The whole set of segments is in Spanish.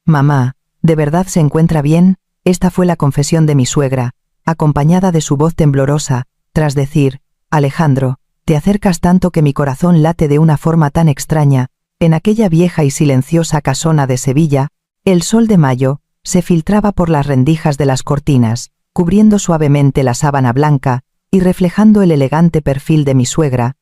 Mamá, ¿de verdad se encuentra bien? Esta fue la confesión de mi suegra, acompañada de su voz temblorosa, tras decir: Alejandro, te acercas tanto que mi corazón late de una forma tan extraña. En aquella vieja y silenciosa casona de Sevilla, el sol de mayo se filtraba por las rendijas de las cortinas, cubriendo suavemente la sábana blanca y reflejando el elegante perfil de mi suegra.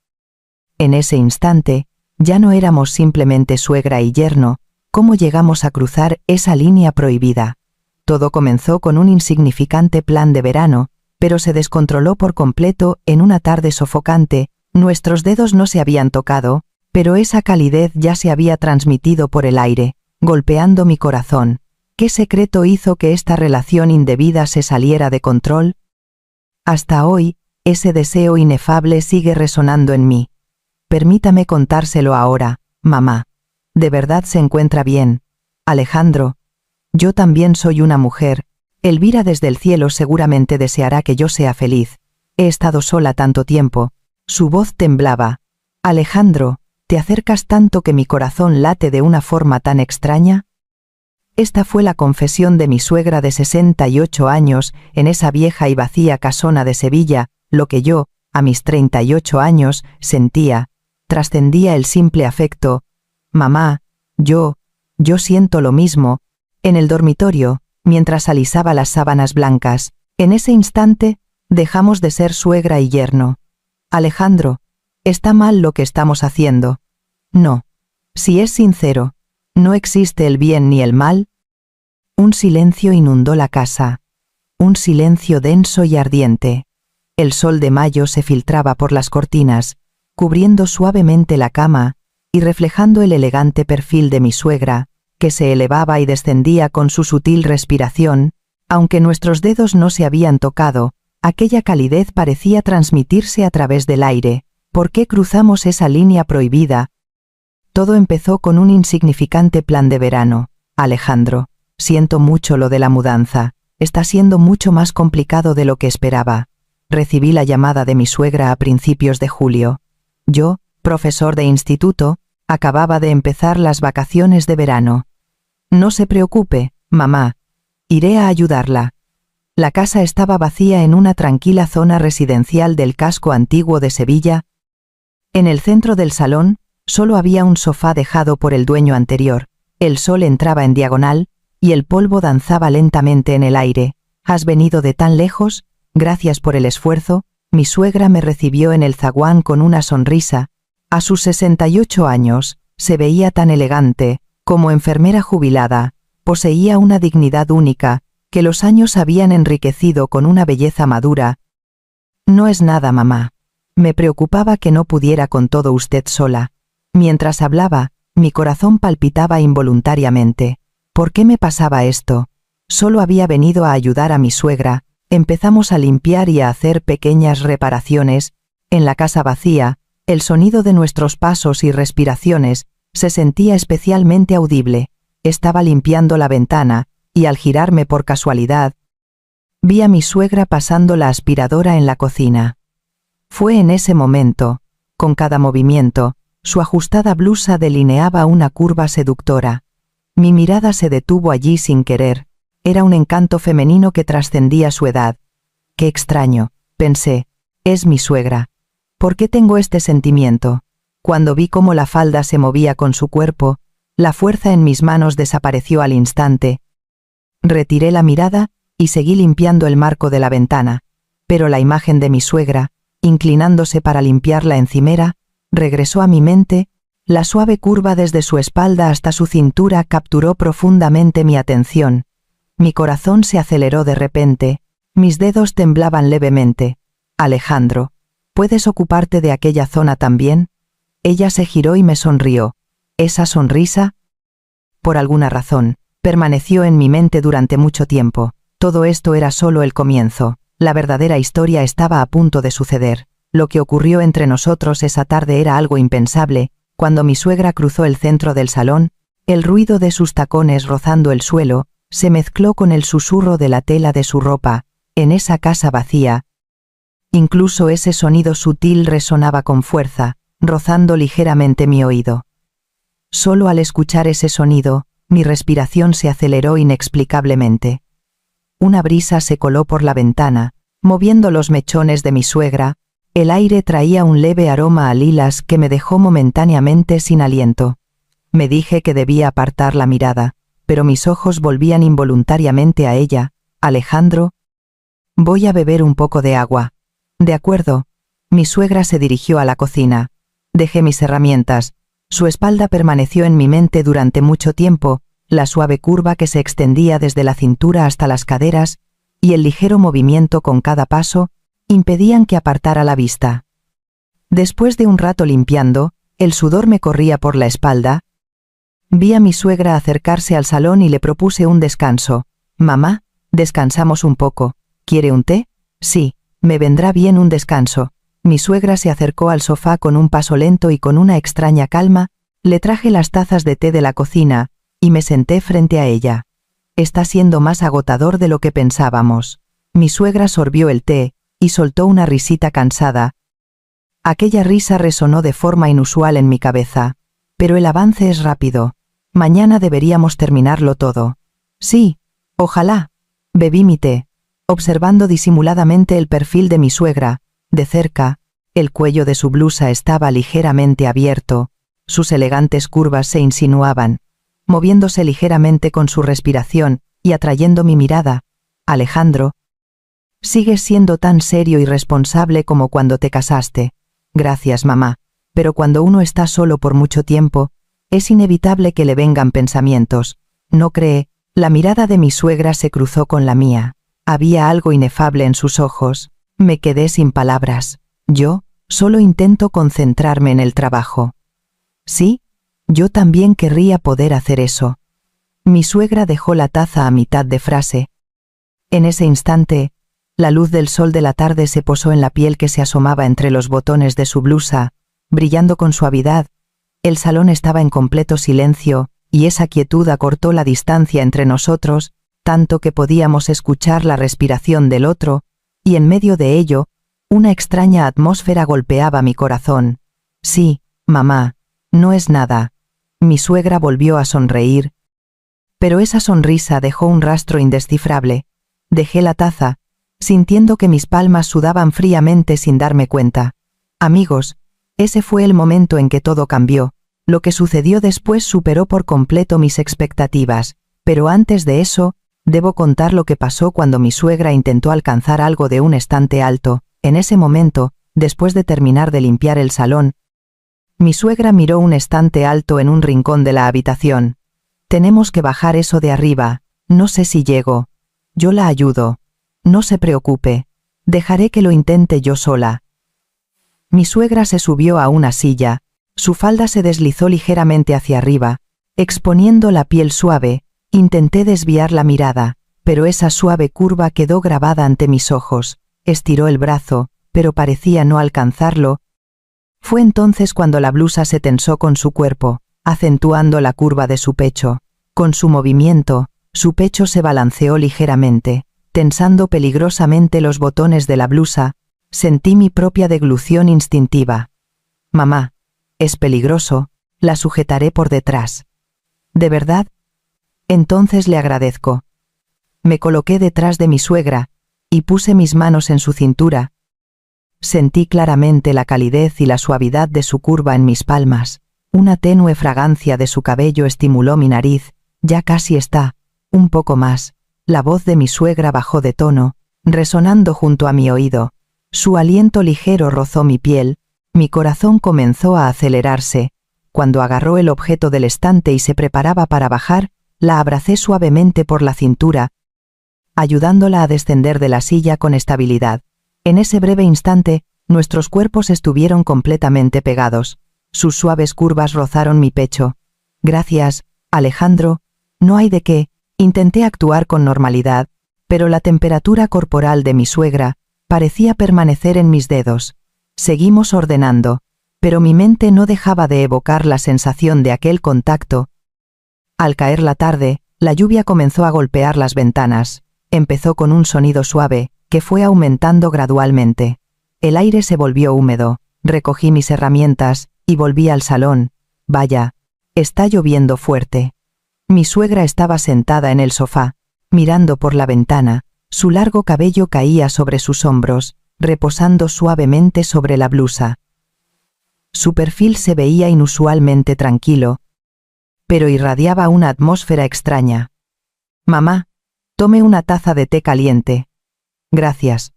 En ese instante, ya no éramos simplemente suegra y yerno. ¿Cómo llegamos a cruzar esa línea prohibida? Todo comenzó con un insignificante plan de verano, pero se descontroló por completo en una tarde sofocante. Nuestros dedos no se habían tocado, pero esa calidez ya se había transmitido por el aire, golpeando mi corazón. ¿Qué secreto hizo que esta relación indebida se saliera de control? Hasta hoy, ese deseo inefable sigue resonando en mí. Permítame contárselo ahora, mamá. ¿De verdad se encuentra bien? Alejandro. Yo también soy una mujer. Elvira desde el cielo seguramente deseará que yo sea feliz. He estado sola tanto tiempo. Su voz temblaba. Alejandro, ¿te acercas tanto que mi corazón late de una forma tan extraña? Esta fue la confesión de mi suegra de 68 años en esa vieja y vacía casona de Sevilla. Lo que yo, a mis 38 años, sentía, trascendía el simple afecto. Mamá, yo siento lo mismo. En el dormitorio, mientras alisaba las sábanas blancas, en ese instante, dejamos de ser suegra y yerno. Alejandro, ¿está mal lo que estamos haciendo? No. Si es sincero, ¿no existe el bien ni el mal? Un silencio inundó la casa. Un silencio denso y ardiente. El sol de mayo se filtraba por las cortinas, cubriendo suavemente la cama y reflejando el elegante perfil de mi suegra, que se elevaba y descendía con su sutil respiración. Aunque nuestros dedos no se habían tocado, aquella calidez parecía transmitirse a través del aire. ¿Por qué cruzamos esa línea prohibida? Todo empezó con un insignificante plan de verano. Alejandro, siento mucho lo de la mudanza. Está siendo mucho más complicado de lo que esperaba. Recibí la llamada de mi suegra a principios de julio. Yo, profesor de instituto, acababa de empezar las vacaciones de verano. No se preocupe, mamá. Iré a ayudarla. La casa estaba vacía en una tranquila zona residencial del casco antiguo de Sevilla. En el centro del salón, solo había un sofá dejado por el dueño anterior. El sol entraba en diagonal, y el polvo danzaba lentamente en el aire. ¿Has venido de tan lejos? Gracias por el esfuerzo. Mi suegra me recibió en el zaguán con una sonrisa. A sus 68 años, se veía tan elegante. Como enfermera jubilada, poseía una dignidad única, que los años habían enriquecido con una belleza madura. No es nada, mamá. Me preocupaba que no pudiera con todo usted sola. Mientras hablaba, mi corazón palpitaba involuntariamente. ¿Por qué me pasaba esto? Solo había venido a ayudar a mi suegra. Empezamos a limpiar y a hacer pequeñas reparaciones. En la casa vacía, el sonido de nuestros pasos y respiraciones se sentía especialmente audible. Estaba limpiando la ventana, y al girarme por casualidad, vi a mi suegra pasando la aspiradora en la cocina. Fue en ese momento, con cada movimiento, su ajustada blusa delineaba una curva seductora. Mi mirada se detuvo allí sin querer. Era un encanto femenino que trascendía su edad. Qué extraño, pensé, es mi suegra. ¿Por qué tengo este sentimiento? Cuando vi cómo la falda se movía con su cuerpo, la fuerza en mis manos desapareció al instante. Retiré la mirada y seguí limpiando el marco de la ventana, pero la imagen de mi suegra, inclinándose para limpiar la encimera, regresó a mi mente. La suave curva desde su espalda hasta su cintura capturó profundamente mi atención. Mi corazón se aceleró de repente, mis dedos temblaban levemente. Alejandro, ¿puedes ocuparte de aquella zona también? Ella se giró y me sonrió. ¿Esa sonrisa? Por alguna razón, permaneció en mi mente durante mucho tiempo. Todo esto era solo el comienzo. La verdadera historia estaba a punto de suceder. Lo que ocurrió entre nosotros esa tarde era algo impensable. Cuando mi suegra cruzó el centro del salón, el ruido de sus tacones rozando el suelo se mezcló con el susurro de la tela de su ropa. En esa casa vacía, incluso ese sonido sutil resonaba con fuerza, rozando ligeramente mi oído. Solo al escuchar ese sonido, Mi respiración se aceleró inexplicablemente. Una brisa se coló por la ventana, moviendo los mechones de mi suegra. El aire traía un leve aroma a lilas que me dejó momentáneamente sin aliento. Me dije que debía apartar la mirada, pero mis ojos volvían involuntariamente a ella. Alejandro, voy a beber un poco de agua. De acuerdo. Mi suegra se dirigió a la cocina. Dejé mis herramientas. Su espalda permaneció en mi mente durante mucho tiempo, la suave curva que se extendía desde la cintura hasta las caderas, y el ligero movimiento con cada paso, impedían que apartara la vista. Después de un rato limpiando, el sudor me corría por la espalda. Vi a mi suegra acercarse al salón y le propuse un descanso. Mamá, descansamos un poco. ¿Quiere un té? Sí, me vendrá bien un descanso. Mi suegra se acercó al sofá con un paso lento y con una extraña calma. Le traje las tazas de té de la cocina, y me senté frente a ella. Está siendo más agotador de lo que pensábamos. Mi suegra sorbió el té, y soltó una risita cansada. Aquella risa resonó de forma inusual en mi cabeza. Pero el avance es rápido. Mañana deberíamos terminarlo todo. Sí, ojalá. Bebí mi té, observando disimuladamente el perfil de mi suegra. De cerca, el cuello de su blusa estaba ligeramente abierto, sus elegantes curvas se insinuaban, moviéndose ligeramente con su respiración y atrayendo mi mirada. Alejandro, sigues siendo tan serio y responsable como cuando te casaste. Gracias, mamá, pero cuando uno está solo por mucho tiempo, es inevitable que le vengan pensamientos. ¿No cree? La mirada de mi suegra se cruzó con la mía. Había algo inefable en sus ojos. Me quedé sin palabras. Yo, solo intento concentrarme en el trabajo. Sí, yo también querría poder hacer eso. Mi suegra dejó la taza a mitad de frase. En ese instante, la luz del sol de la tarde se posó en la piel que se asomaba entre los botones de su blusa, brillando con suavidad. El salón estaba en completo silencio, y esa quietud acortó la distancia entre nosotros, tanto que podíamos escuchar la respiración del otro, y en medio de ello, una extraña atmósfera golpeaba mi corazón. Sí, mamá, no es nada. Mi suegra volvió a sonreír, pero esa sonrisa dejó un rastro indescifrable. Dejé la taza, sintiendo que mis palmas sudaban fríamente sin darme cuenta. Amigos, ese fue el momento en que todo cambió. Lo que sucedió después superó por completo mis expectativas, pero antes de eso, debo contar lo que pasó cuando mi suegra intentó alcanzar algo de un estante alto. En ese momento, después de terminar de limpiar el salón, mi suegra miró un estante alto en un rincón de la habitación. Tenemos que bajar eso de arriba. No sé si llego. Yo la ayudo. No se preocupe. Dejaré que lo intente yo sola. Mi suegra se subió a una silla. Su falda se deslizó ligeramente hacia arriba, exponiendo la piel suave. Intenté desviar la mirada, pero esa suave curva quedó grabada ante mis ojos. Estiró el brazo, pero parecía no alcanzarlo. Fue entonces cuando la blusa se tensó con su cuerpo, acentuando la curva de su pecho. Con su movimiento, su pecho se balanceó ligeramente, tensando peligrosamente los botones de la blusa. Sentí mi propia deglución instintiva. Mamá, es peligroso, la sujetaré por detrás. ¿De verdad? Entonces le agradezco. Me coloqué detrás de mi suegra, y puse mis manos en su cintura. Sentí claramente la calidez y la suavidad de su curva en mis palmas. Una tenue fragancia de su cabello estimuló mi nariz. Ya casi está. Un poco más. La voz de mi suegra bajó de tono, resonando junto a mi oído. Su aliento ligero rozó mi piel. Mi corazón comenzó a acelerarse. Cuando agarró el objeto del estante y se preparaba para bajar, la abracé suavemente por la cintura, ayudándola a descender de la silla con estabilidad. En ese breve instante, nuestros cuerpos estuvieron completamente pegados. Sus suaves curvas rozaron mi pecho. Gracias, Alejandro. No hay de qué. Intenté actuar con normalidad, pero la temperatura corporal de mi suegra parecía permanecer en mis dedos. Seguimos ordenando, pero mi mente no dejaba de evocar la sensación de aquel contacto. Al caer la tarde, la lluvia comenzó a golpear las ventanas. Empezó con un sonido suave, que fue aumentando gradualmente. El aire se volvió húmedo. Recogí mis herramientas, y volví al salón. Vaya, está lloviendo fuerte. Mi suegra estaba sentada en el sofá, mirando por la ventana, su largo cabello caía sobre sus hombros, reposando suavemente sobre la blusa. Su perfil se veía inusualmente tranquilo, pero irradiaba una atmósfera extraña. «Mamá, tome una taza de té caliente». «Gracias».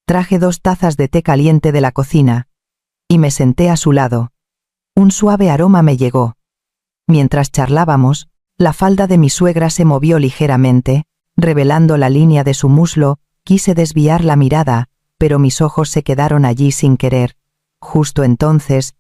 Traje 2 tazas de té caliente de la cocina, y me senté a su lado. Un suave aroma me llegó. Mientras charlábamos, la falda de mi suegra se movió ligeramente, revelando la línea de su muslo. Quise desviar la mirada, pero mis ojos se quedaron allí sin querer. Justo entonces,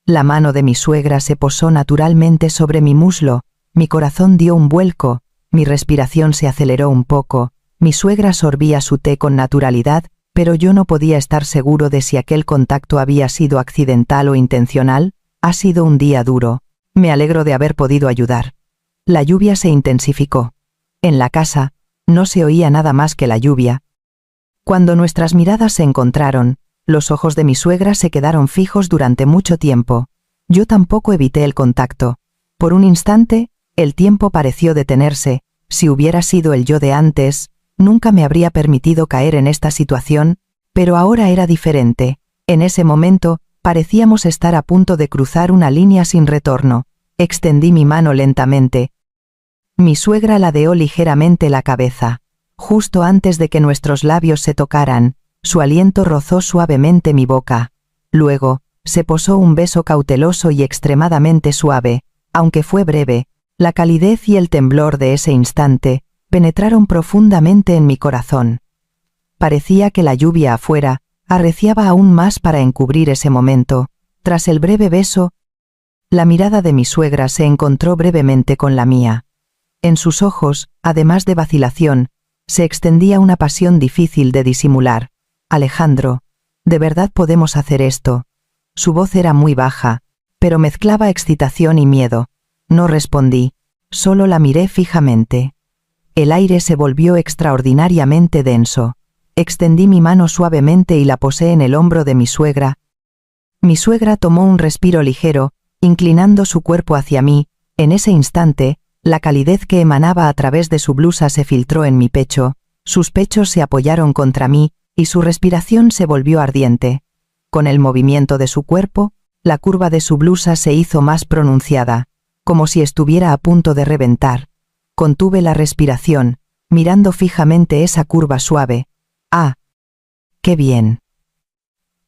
la mano de mi suegra se posó naturalmente sobre mi muslo, mi corazón dio un vuelco, mi respiración se aceleró un poco, mi suegra sorbía su té con naturalidad, pero yo no podía estar seguro de si aquel contacto había sido accidental o intencional. Ha sido un día duro. Me alegro de haber podido ayudar. La lluvia se intensificó. En la casa, no se oía nada más que la lluvia. Cuando nuestras miradas se encontraron, los ojos de mi suegra se quedaron fijos durante mucho tiempo. Yo tampoco evité el contacto. Por un instante, el tiempo pareció detenerse. Si hubiera sido el yo de antes, nunca me habría permitido caer en esta situación, pero ahora era diferente. En ese momento, parecíamos estar a punto de cruzar una línea sin retorno. Extendí mi mano lentamente. Mi suegra ladeó ligeramente la cabeza. Justo antes de que nuestros labios se tocaran, su aliento rozó suavemente mi boca. Luego, se posó un beso cauteloso y extremadamente suave, aunque fue breve. La calidez y el temblor de ese instante penetraron profundamente en mi corazón. Parecía que la lluvia afuera arreciaba aún más para encubrir ese momento. Tras el breve beso, la mirada de mi suegra se encontró brevemente con la mía. En sus ojos, además de vacilación, se extendía una pasión difícil de disimular. «Alejandro, ¿de verdad podemos hacer esto?» Su voz era muy baja, pero mezclaba excitación y miedo. No respondí, solo la miré fijamente. El aire se volvió extraordinariamente denso. Extendí mi mano suavemente y la posé en el hombro de mi suegra. Mi suegra tomó un respiro ligero, inclinando su cuerpo hacia mí. En ese instante, la calidez que emanaba a través de su blusa se filtró en mi pecho, sus pechos se apoyaron contra mí, y su respiración se volvió ardiente. Con el movimiento de su cuerpo, la curva de su blusa se hizo más pronunciada, como si estuviera a punto de reventar. Contuve la respiración, mirando fijamente esa curva suave. «¡Ah! ¡Qué bien!».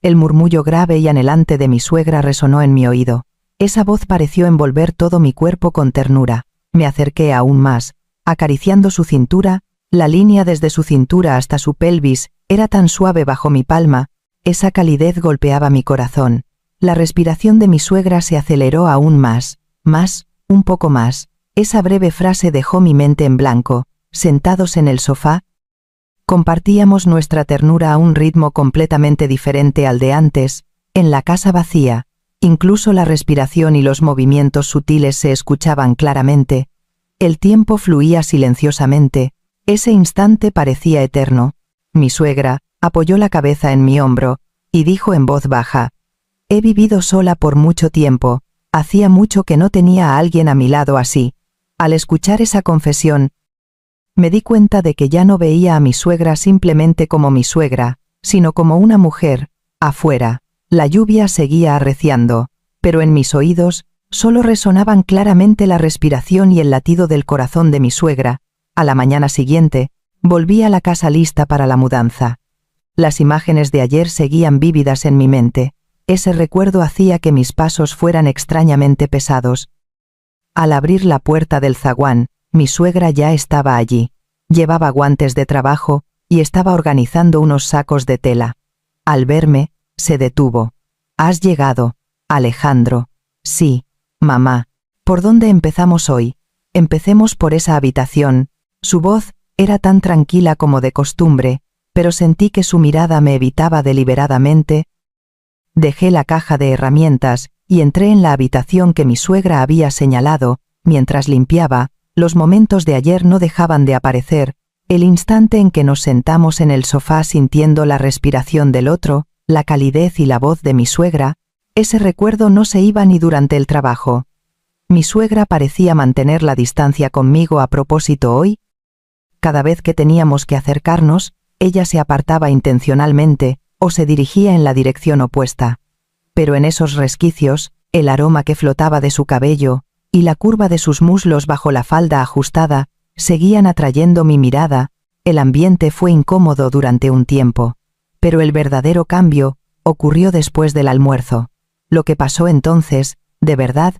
El murmullo grave y anhelante de mi suegra resonó en mi oído. Esa voz pareció envolver todo mi cuerpo con ternura. Me acerqué aún más, acariciando su cintura. La línea desde su cintura hasta su pelvis era tan suave bajo mi palma. Esa calidez golpeaba mi corazón. La respiración de mi suegra se aceleró aún más, un poco más. Esa breve frase dejó mi mente en blanco. Sentados en el sofá, compartíamos nuestra ternura a un ritmo completamente diferente al de antes. En la casa vacía, incluso la respiración y los movimientos sutiles se escuchaban claramente. El tiempo fluía silenciosamente. Ese instante parecía eterno. Mi suegra apoyó la cabeza en mi hombro y dijo en voz baja: «He vivido sola por mucho tiempo. Hacía mucho que no tenía a alguien a mi lado así». Al escuchar esa confesión, me di cuenta de que ya no veía a mi suegra simplemente como mi suegra, sino como una mujer. Afuera, la lluvia seguía arreciando, pero en mis oídos solo resonaban claramente la respiración y el latido del corazón de mi suegra. A la mañana siguiente, volví a la casa lista para la mudanza. Las imágenes de ayer seguían vívidas en mi mente. Ese recuerdo hacía que mis pasos fueran extrañamente pesados. Al abrir la puerta del zaguán, mi suegra ya estaba allí. Llevaba guantes de trabajo y estaba organizando unos sacos de tela. Al verme, se detuvo. «¿Has llegado, Alejandro?» «Sí, mamá. ¿Por dónde empezamos hoy?» «Empecemos por esa habitación». Su voz era tan tranquila como de costumbre, pero sentí que su mirada me evitaba deliberadamente. Dejé la caja de herramientas y entré en la habitación que mi suegra había señalado. Mientras limpiaba, los momentos de ayer no dejaban de aparecer. El instante en que nos sentamos en el sofá sintiendo la respiración del otro, la calidez y la voz de mi suegra, ese recuerdo no se iba ni durante el trabajo. Mi suegra parecía mantener la distancia conmigo a propósito hoy. Cada vez que teníamos que acercarnos, ella se apartaba intencionalmente, o se dirigía en la dirección opuesta. Pero en esos resquicios, el aroma que flotaba de su cabello, y la curva de sus muslos bajo la falda ajustada, seguían atrayendo mi mirada. El ambiente fue incómodo durante un tiempo. Pero el verdadero cambio ocurrió después del almuerzo. Lo que pasó entonces, de verdad.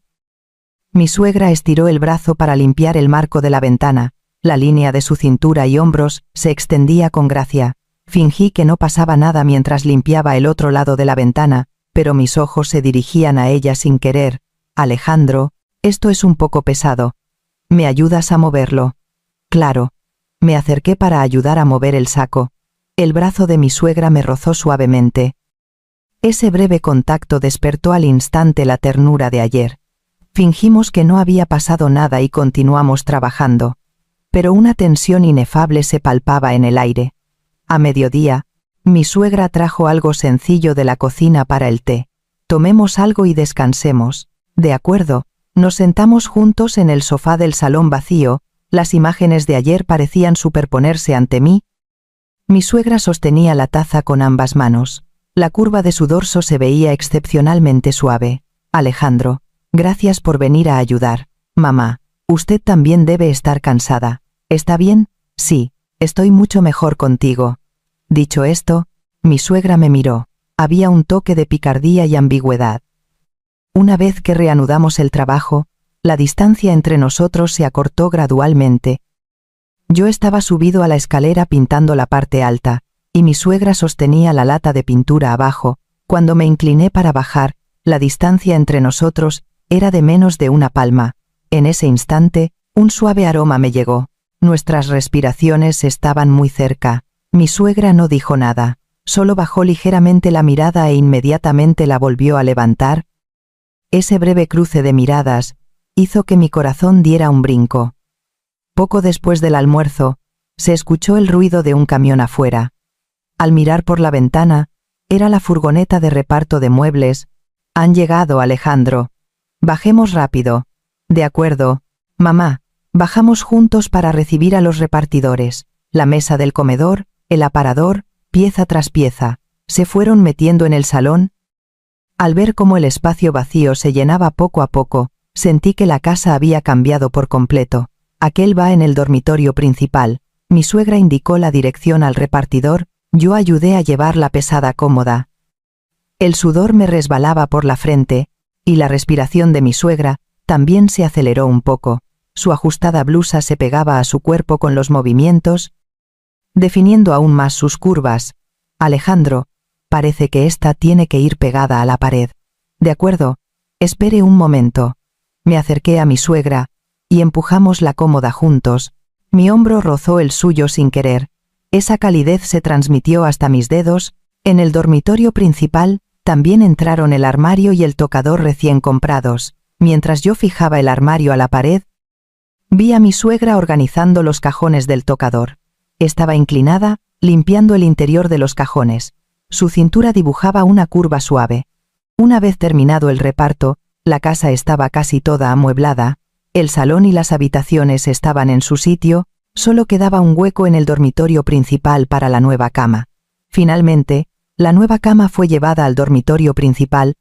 Mi suegra estiró el brazo para limpiar el marco de la ventana. La línea de su cintura y hombros se extendía con gracia. Fingí que no pasaba nada mientras limpiaba el otro lado de la ventana, pero mis ojos se dirigían a ella sin querer. Alejandro, esto es un poco pesado. ¿Me ayudas a moverlo? Claro. Me acerqué para ayudar a mover el saco. El brazo de mi suegra me rozó suavemente. Ese breve contacto despertó al instante la ternura de ayer. Fingimos que no había pasado nada y continuamos trabajando. Pero una tensión inefable se palpaba en el aire. A mediodía, mi suegra trajo algo sencillo de la cocina para el té. Tomemos algo y descansemos. De acuerdo, nos sentamos juntos en el sofá del salón vacío. Las imágenes de ayer parecían superponerse ante mí. Mi suegra sostenía la taza con ambas manos. La curva de su dorso se veía excepcionalmente suave. Alejandro, gracias por venir a ayudar. Mamá, usted también debe estar cansada. ¿Está bien? Sí, estoy mucho mejor contigo. Dicho esto, mi suegra me miró. Había un toque de picardía y ambigüedad. Una vez que reanudamos el trabajo, la distancia entre nosotros se acortó gradualmente. Yo estaba subido a la escalera pintando la parte alta, y mi suegra sostenía la lata de pintura abajo. Cuando me incliné para bajar, la distancia entre nosotros era de menos de una palma. En ese instante, un suave aroma me llegó. Nuestras respiraciones estaban muy cerca. Mi suegra no dijo nada, solo bajó ligeramente la mirada e inmediatamente la volvió a levantar. Ese breve cruce de miradas hizo que mi corazón diera un brinco. Poco después del almuerzo, se escuchó el ruido de un camión afuera. Al mirar por la ventana, era la furgoneta de reparto de muebles. Han llegado, Alejandro. Bajemos rápido. De acuerdo, mamá. Bajamos juntos para recibir a los repartidores. La mesa del comedor, el aparador, pieza tras pieza, se fueron metiendo en el salón. Al ver cómo el espacio vacío se llenaba poco a poco, sentí que la casa había cambiado por completo. Aquel va en el dormitorio principal. Mi suegra indicó la dirección al repartidor. Yo ayudé a llevar la pesada cómoda. El sudor me resbalaba por la frente, y la respiración de mi suegra también se aceleró un poco. Su ajustada blusa se pegaba a su cuerpo con los movimientos, definiendo aún más sus curvas. Alejandro, parece que esta tiene que ir pegada a la pared. De acuerdo, espere un momento. Me acerqué a mi suegra, y empujamos la cómoda juntos. Mi hombro rozó el suyo sin querer. Esa calidez se transmitió hasta mis dedos. En el dormitorio principal, también entraron el armario y el tocador recién comprados. Mientras yo fijaba el armario a la pared, vi a mi suegra organizando los cajones del tocador. Estaba inclinada, limpiando el interior de los cajones. Su cintura dibujaba una curva suave. Una vez terminado el reparto, la casa estaba casi toda amueblada. El salón y las habitaciones estaban en su sitio, solo quedaba un hueco en el dormitorio principal para la nueva cama. Finalmente, la nueva cama fue llevada al dormitorio principal.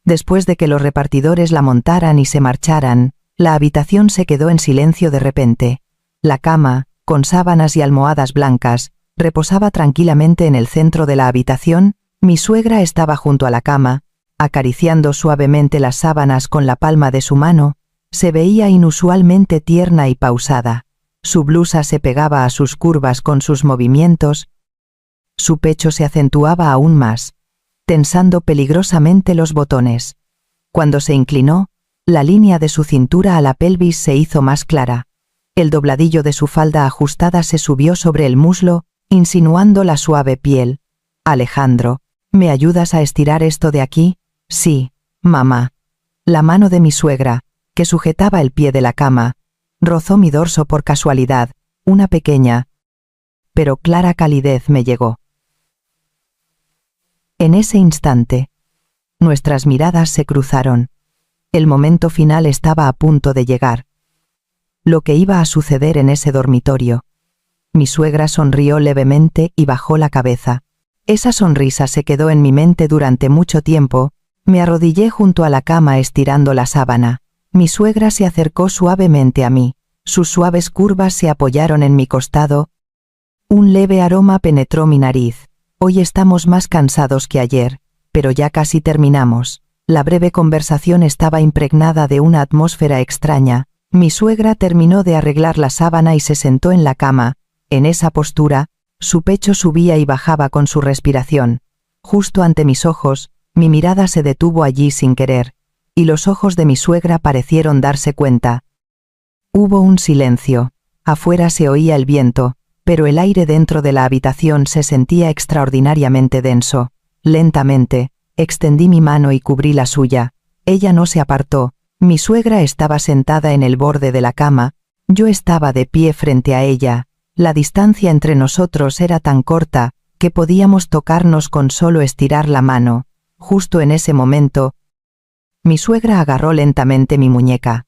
Después de que los repartidores la montaran y se marcharan, la habitación se quedó en silencio de repente. La cama, con sábanas y almohadas blancas, reposaba tranquilamente en el centro de la habitación. Mi suegra estaba junto a la cama, acariciando suavemente las sábanas con la palma de su mano. Se veía inusualmente tierna y pausada. Su blusa se pegaba a sus curvas con sus movimientos. Su pecho se acentuaba aún más, tensando peligrosamente los botones. Cuando se inclinó, la línea de su cintura a la pelvis se hizo más clara. El dobladillo de su falda ajustada se subió sobre el muslo, insinuando la suave piel. Alejandro, ¿me ayudas a estirar esto de aquí? Sí, mamá. La mano de mi suegra, que sujetaba el pie de la cama, rozó mi dorso por casualidad. Una pequeña, pero clara calidez me llegó. En ese instante, nuestras miradas se cruzaron. El momento final estaba a punto de llegar. Lo que iba a suceder en ese dormitorio. Mi suegra sonrió levemente y bajó la cabeza. Esa sonrisa se quedó en mi mente durante mucho tiempo. Me arrodillé junto a la cama estirando la sábana. Mi suegra se acercó suavemente a mí. Sus suaves curvas se apoyaron en mi costado. Un leve aroma penetró mi nariz. Hoy estamos más cansados que ayer, pero ya casi terminamos. La breve conversación estaba impregnada de una atmósfera extraña. Mi suegra terminó de arreglar la sábana y se sentó en la cama. En esa postura, su pecho subía y bajaba con su respiración. Justo ante mis ojos, mi mirada se detuvo allí sin querer, y los ojos de mi suegra parecieron darse cuenta. Hubo un silencio. Afuera se oía el viento, pero el aire dentro de la habitación se sentía extraordinariamente denso. Lentamente, extendí mi mano y cubrí la suya. Ella no se apartó. Mi suegra estaba sentada en el borde de la cama. Yo estaba de pie frente a ella. La distancia entre nosotros era tan corta que podíamos tocarnos con solo estirar la mano. Justo en ese momento, mi suegra agarró lentamente mi muñeca.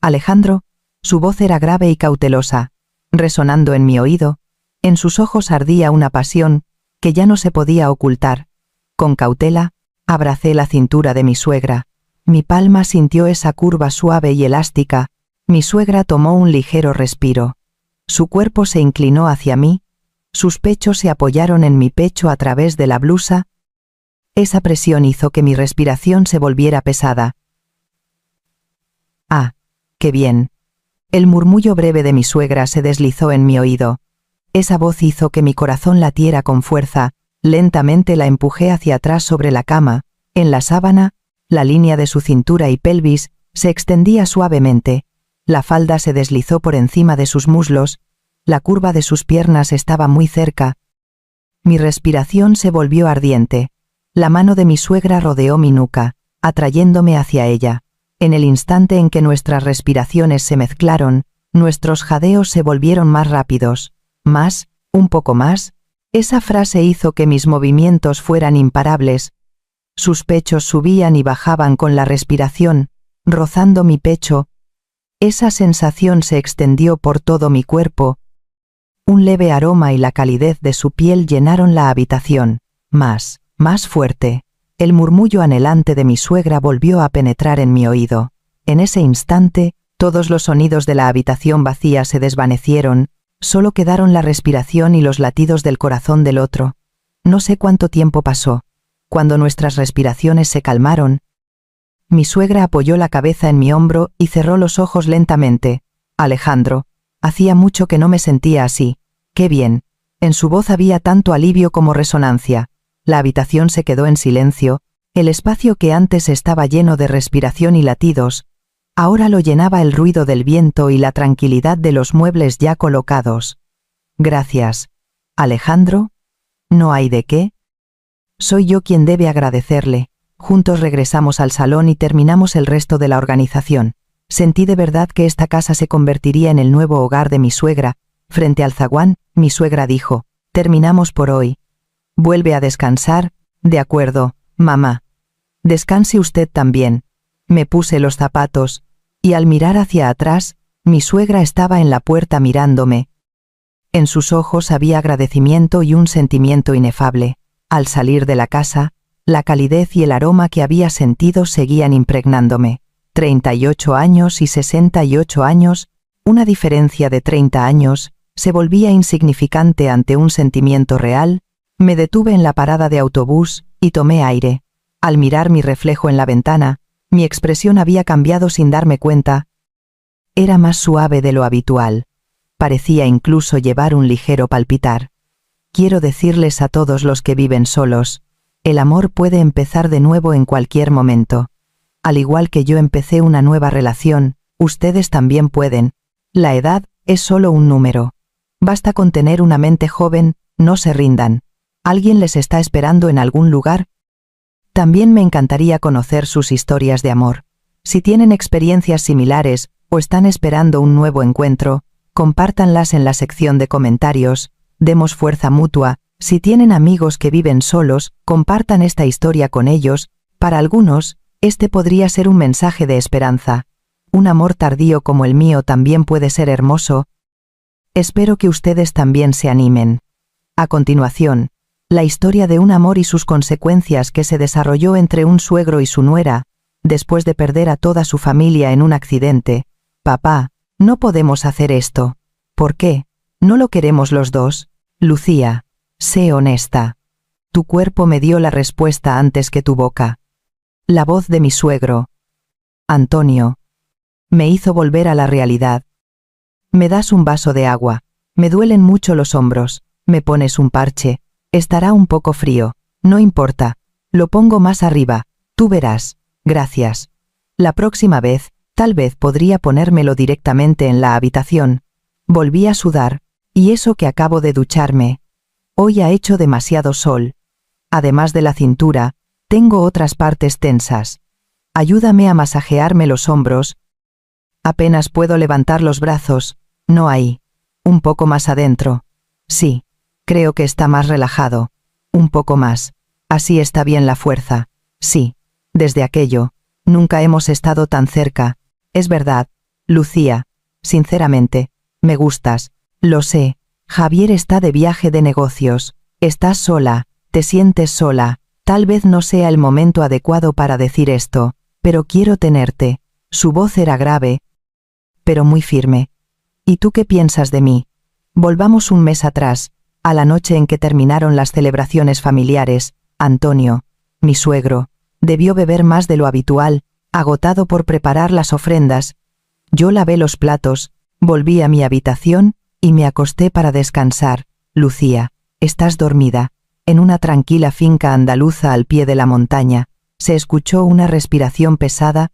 Alejandro, su voz era grave y cautelosa, resonando en mi oído. En sus ojos ardía una pasión que ya no se podía ocultar. Con cautela, abracé la cintura de mi suegra. Mi palma sintió esa curva suave y elástica. Mi suegra tomó un ligero respiro. Su cuerpo se inclinó hacia mí. Sus pechos se apoyaron en mi pecho a través de la blusa. Esa presión hizo que mi respiración se volviera pesada. «Ah, qué bien». El murmullo breve de mi suegra se deslizó en mi oído. Esa voz hizo que mi corazón latiera con fuerza. Lentamente la empujé hacia atrás sobre la cama. En la sábana, la línea de su cintura y pelvis se extendía suavemente. La falda se deslizó por encima de sus muslos. La curva de sus piernas estaba muy cerca. Mi respiración se volvió ardiente. La mano de mi suegra rodeó mi nuca, atrayéndome hacia ella. En el instante en que nuestras respiraciones se mezclaron, nuestros jadeos se volvieron más rápidos. Más, un poco más. Esa frase hizo que mis movimientos fueran imparables. Sus pechos subían y bajaban con la respiración, rozando mi pecho. Esa sensación se extendió por todo mi cuerpo. Un leve aroma y la calidez de su piel llenaron la habitación. Más fuerte. El murmullo anhelante de mi suegra volvió a penetrar en mi oído. En ese instante, todos los sonidos de la habitación vacía se desvanecieron, solo quedaron la respiración y los latidos del corazón del otro. No sé cuánto tiempo pasó. Cuando nuestras respiraciones se calmaron, mi suegra apoyó la cabeza en mi hombro y cerró los ojos lentamente. Alejandro, hacía mucho que no me sentía así. ¡Qué bien! En su voz había tanto alivio como resonancia. La habitación se quedó en silencio. El espacio que antes estaba lleno de respiración y latidos, ahora lo llenaba el ruido del viento y la tranquilidad de los muebles ya colocados. Gracias. Alejandro, ¿no hay de qué? Soy yo quien debe agradecerle. Juntos regresamos al salón y terminamos el resto de la organización. Sentí de verdad que esta casa se convertiría en el nuevo hogar de mi suegra. Frente al zaguán, mi suegra dijo: «Terminamos por hoy. Vuelve a descansar». «De acuerdo, mamá». «Descanse usted también». Me puse los zapatos, y al mirar hacia atrás, mi suegra estaba en la puerta mirándome. En sus ojos había agradecimiento y un sentimiento inefable. Al salir de la casa, la calidez y el aroma que había sentido seguían impregnándome. 38 años y 68 años, una diferencia de 30 años, se volvía insignificante ante un sentimiento real. Me detuve en la parada de autobús y tomé aire. Al mirar mi reflejo en la ventana, mi expresión había cambiado sin darme cuenta. Era más suave de lo habitual. Parecía incluso llevar un ligero palpitar. Quiero decirles a todos los que viven solos, el amor puede empezar de nuevo en cualquier momento. Al igual que yo empecé una nueva relación, ustedes también pueden. La edad es solo un número. Basta con tener una mente joven, no se rindan. ¿Alguien les está esperando en algún lugar? También me encantaría conocer sus historias de amor. Si tienen experiencias similares o están esperando un nuevo encuentro, compártanlas en la sección de comentarios. Demos fuerza mutua. Si tienen amigos que viven solos, compartan esta historia con ellos. Para algunos, Este podría ser un mensaje de esperanza. Un amor tardío como el mío también puede ser hermoso. Espero que ustedes también se animen. A continuación, la historia de un amor y sus consecuencias que se desarrolló entre un suegro y su nuera, después de perder a toda su familia en un accidente. Papá, no podemos hacer esto. ¿Por qué? ¿No lo queremos los dos? Lucía, sé honesta. Tu cuerpo me dio la respuesta antes que tu boca. La voz de mi suegro, Antonio, me hizo volver a la realidad. Me das un vaso de agua. Me duelen mucho los hombros. Me pones un parche. Estará un poco frío. No importa. Lo pongo más arriba. Tú verás. Gracias. La próxima vez, tal vez podría ponérmelo directamente en la habitación. Volví a sudar. Y eso que acabo de ducharme. Hoy ha hecho demasiado sol. Además de la cintura, tengo otras partes tensas. Ayúdame a masajearme los hombros. Apenas puedo levantar los brazos. No ahí. Un poco más adentro. Sí. Creo que está más relajado. Un poco más. Así está bien la fuerza. Sí. Desde aquello. Nunca hemos estado tan cerca. Es verdad. Lucía. Sinceramente. Me gustas. Lo sé. Javier está de viaje de negocios. Estás sola. Te sientes sola. Tal vez no sea el momento adecuado para decir esto, pero quiero tenerte. Su voz era grave, pero muy firme. ¿Y tú qué piensas de mí? Volvamos un mes atrás, a la noche en que terminaron las celebraciones familiares. Antonio, mi suegro, debió beber más de lo habitual, agotado por preparar las ofrendas. Yo lavé los platos, volví a mi habitación y me acosté para descansar. Lucía, estás dormida. En una tranquila finca andaluza al pie de la montaña, se escuchó una respiración pesada.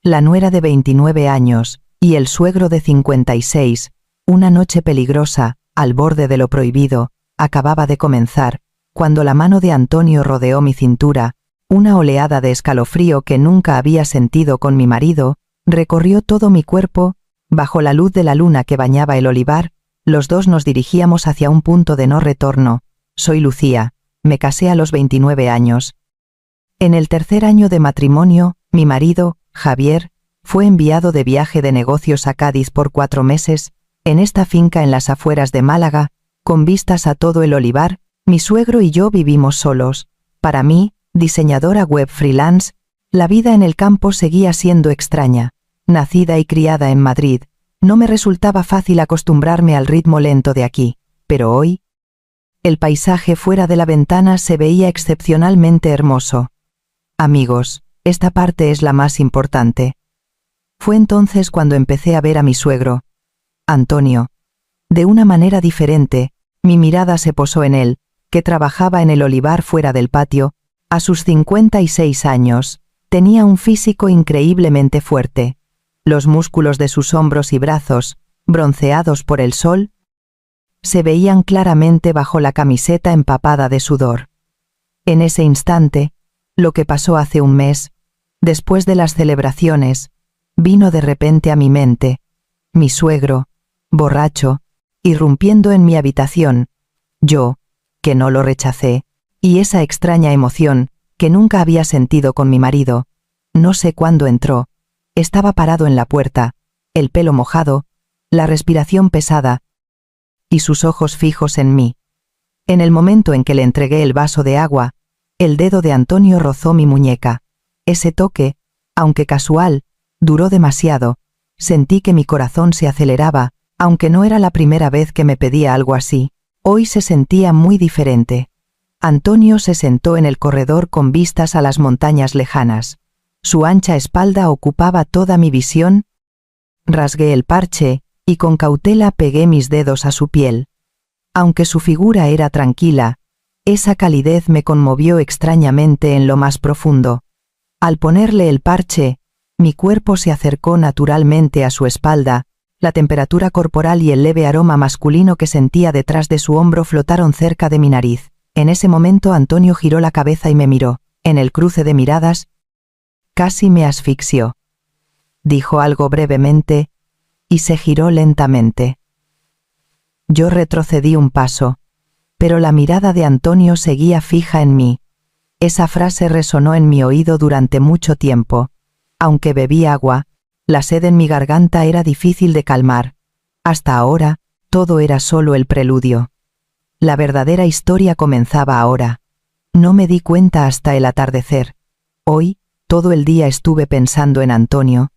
La nuera de 29 años, y el suegro de 56, una noche peligrosa, al borde de lo prohibido, acababa de comenzar, cuando la mano de Antonio rodeó mi cintura, una oleada de escalofrío que nunca había sentido con mi marido, recorrió todo mi cuerpo. Bajo la luz de la luna que bañaba el olivar, los dos nos dirigíamos hacia un punto de no retorno. Soy Lucía, me casé a los 29 años. En el tercer año de matrimonio, mi marido, Javier, fue enviado de viaje de negocios a Cádiz por 4 meses. En esta finca en las afueras de Málaga, con vistas a todo el olivar, mi suegro y yo vivimos solos. Para mí, diseñadora web freelance, la vida en el campo seguía siendo extraña. Nacida y criada en Madrid, no me resultaba fácil acostumbrarme al ritmo lento de aquí, pero hoy, el paisaje fuera de la ventana se veía excepcionalmente hermoso. Amigos, esta parte es la más importante. Fue entonces cuando empecé a ver a mi suegro, Antonio. De una manera diferente, mi mirada se posó en él, que trabajaba en el olivar fuera del patio. A sus 56 años, tenía un físico increíblemente fuerte. Los músculos de sus hombros y brazos, bronceados por el sol, se veían claramente bajo la camiseta empapada de sudor. En ese instante, lo que pasó hace un mes, después de las celebraciones, vino de repente a mi mente. Mi suegro, borracho, irrumpiendo en mi habitación. Yo, que no lo rechacé, y esa extraña emoción, que nunca había sentido con mi marido. No sé cuándo entró. Estaba parado en la puerta, el pelo mojado, la respiración pesada, y sus ojos fijos en mí. En el momento en que le entregué el vaso de agua, el dedo de Antonio rozó mi muñeca. Ese toque, aunque casual, duró demasiado. Sentí que mi corazón se aceleraba, aunque no era la primera vez que me pedía algo así. Hoy se sentía muy diferente. Antonio se sentó en el corredor con vistas a las montañas lejanas. Su ancha espalda ocupaba toda mi visión. Rasgué el parche, y con cautela pegué mis dedos a su piel. Aunque su figura era tranquila, esa calidez me conmovió extrañamente en lo más profundo. Al ponerle el parche, mi cuerpo se acercó naturalmente a su espalda. La temperatura corporal y el leve aroma masculino que sentía detrás de su hombro flotaron cerca de mi nariz. En ese momento Antonio giró la cabeza y me miró. En el cruce de miradas, casi me asfixió. Dijo algo brevemente, y se giró lentamente. Yo retrocedí un paso, pero la mirada de Antonio seguía fija en mí. Esa frase resonó en mi oído durante mucho tiempo. Aunque bebí agua, la sed en mi garganta era difícil de calmar. Hasta ahora, todo era solo el preludio. La verdadera historia comenzaba ahora. No me di cuenta hasta el atardecer. Hoy, todo el día estuve pensando en Antonio.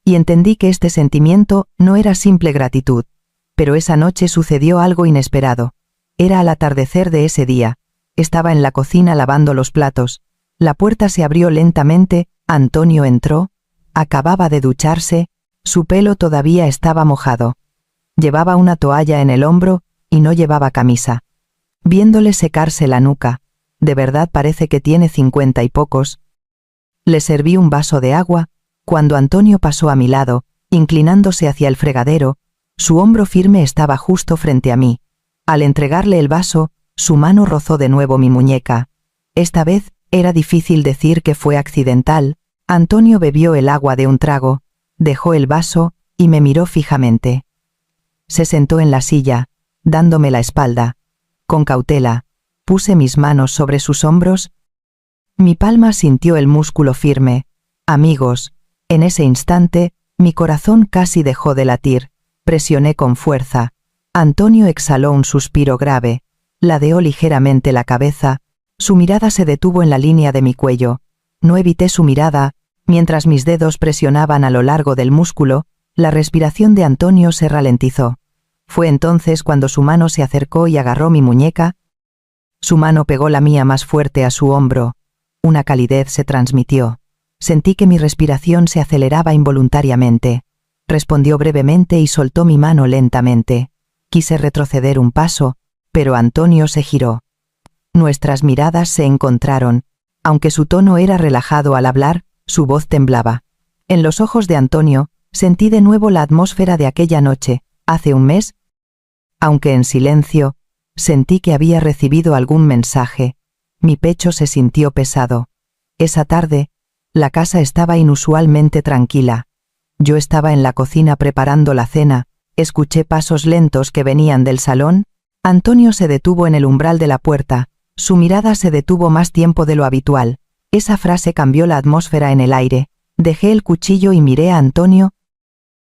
Y entendí que este sentimiento no era simple gratitud. Pero esa noche sucedió algo inesperado. Era al atardecer de ese día. Estaba en la cocina lavando los platos. La puerta se abrió lentamente, Antonio entró. Acababa de ducharse, su pelo todavía estaba mojado. Llevaba una toalla en el hombro, y no llevaba camisa. Viéndole secarse la nuca, de verdad parece que tiene 50 y pocos. Le serví un vaso de agua, cuando Antonio pasó a mi lado, inclinándose hacia el fregadero, su hombro firme estaba justo frente a mí. Al entregarle el vaso, su mano rozó de nuevo mi muñeca. Esta vez, era difícil decir que fue accidental. Antonio bebió el agua de un trago, dejó el vaso, y me miró fijamente. Se sentó en la silla, dándome la espalda. Con cautela, puse mis manos sobre sus hombros. Mi palma sintió el músculo firme. Amigos, en ese instante, mi corazón casi dejó de latir. Presioné con fuerza. Antonio exhaló un suspiro grave, ladeó ligeramente la cabeza, su mirada se detuvo en la línea de mi cuello. No evité su mirada, mientras mis dedos presionaban a lo largo del músculo, la respiración de Antonio se ralentizó. Fue entonces cuando su mano se acercó y agarró mi muñeca. Su mano pegó la mía más fuerte a su hombro. Una calidez se transmitió. Sentí que mi respiración se aceleraba involuntariamente. Respondió brevemente y soltó mi mano lentamente. Quise retroceder un paso, pero Antonio se giró. Nuestras miradas se encontraron. Aunque su tono era relajado al hablar, su voz temblaba. En los ojos de Antonio, sentí de nuevo la atmósfera de aquella noche, hace un mes. Aunque en silencio, sentí que había recibido algún mensaje. Mi pecho se sintió pesado. Esa tarde, la casa estaba inusualmente tranquila. Yo estaba en la cocina preparando la cena, escuché pasos lentos que venían del salón. Antonio se detuvo en el umbral de la puerta, su mirada se detuvo más tiempo de lo habitual. Esa frase cambió la atmósfera en el aire. Dejé el cuchillo y miré a Antonio.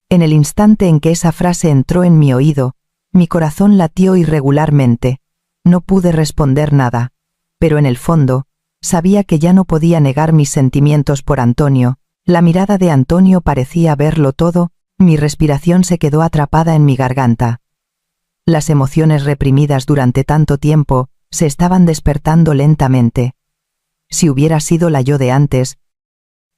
En el instante en que esa frase entró en mi oído, mi corazón latió irregularmente. No pude responder nada, pero en el fondo, sabía que ya no podía negar mis sentimientos por Antonio. La mirada de Antonio parecía verlo todo, mi respiración se quedó atrapada en mi garganta. Las emociones reprimidas durante tanto tiempo se estaban despertando lentamente. Si hubiera sido la yo de antes,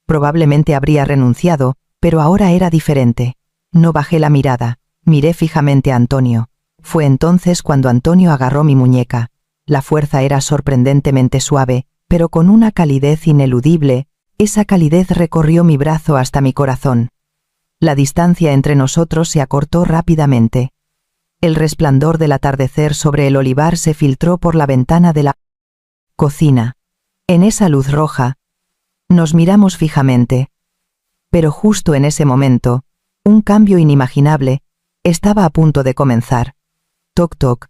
probablemente habría renunciado, pero ahora era diferente. No bajé la mirada, miré fijamente a Antonio. Fue entonces cuando Antonio agarró mi muñeca. La fuerza era sorprendentemente suave, pero con una calidez ineludible. Esa calidez recorrió mi brazo hasta mi corazón. La distancia entre nosotros se acortó rápidamente. El resplandor del atardecer sobre el olivar se filtró por la ventana de la cocina. En esa luz roja, nos miramos fijamente. Pero justo en ese momento, un cambio inimaginable estaba a punto de comenzar. Toc toc.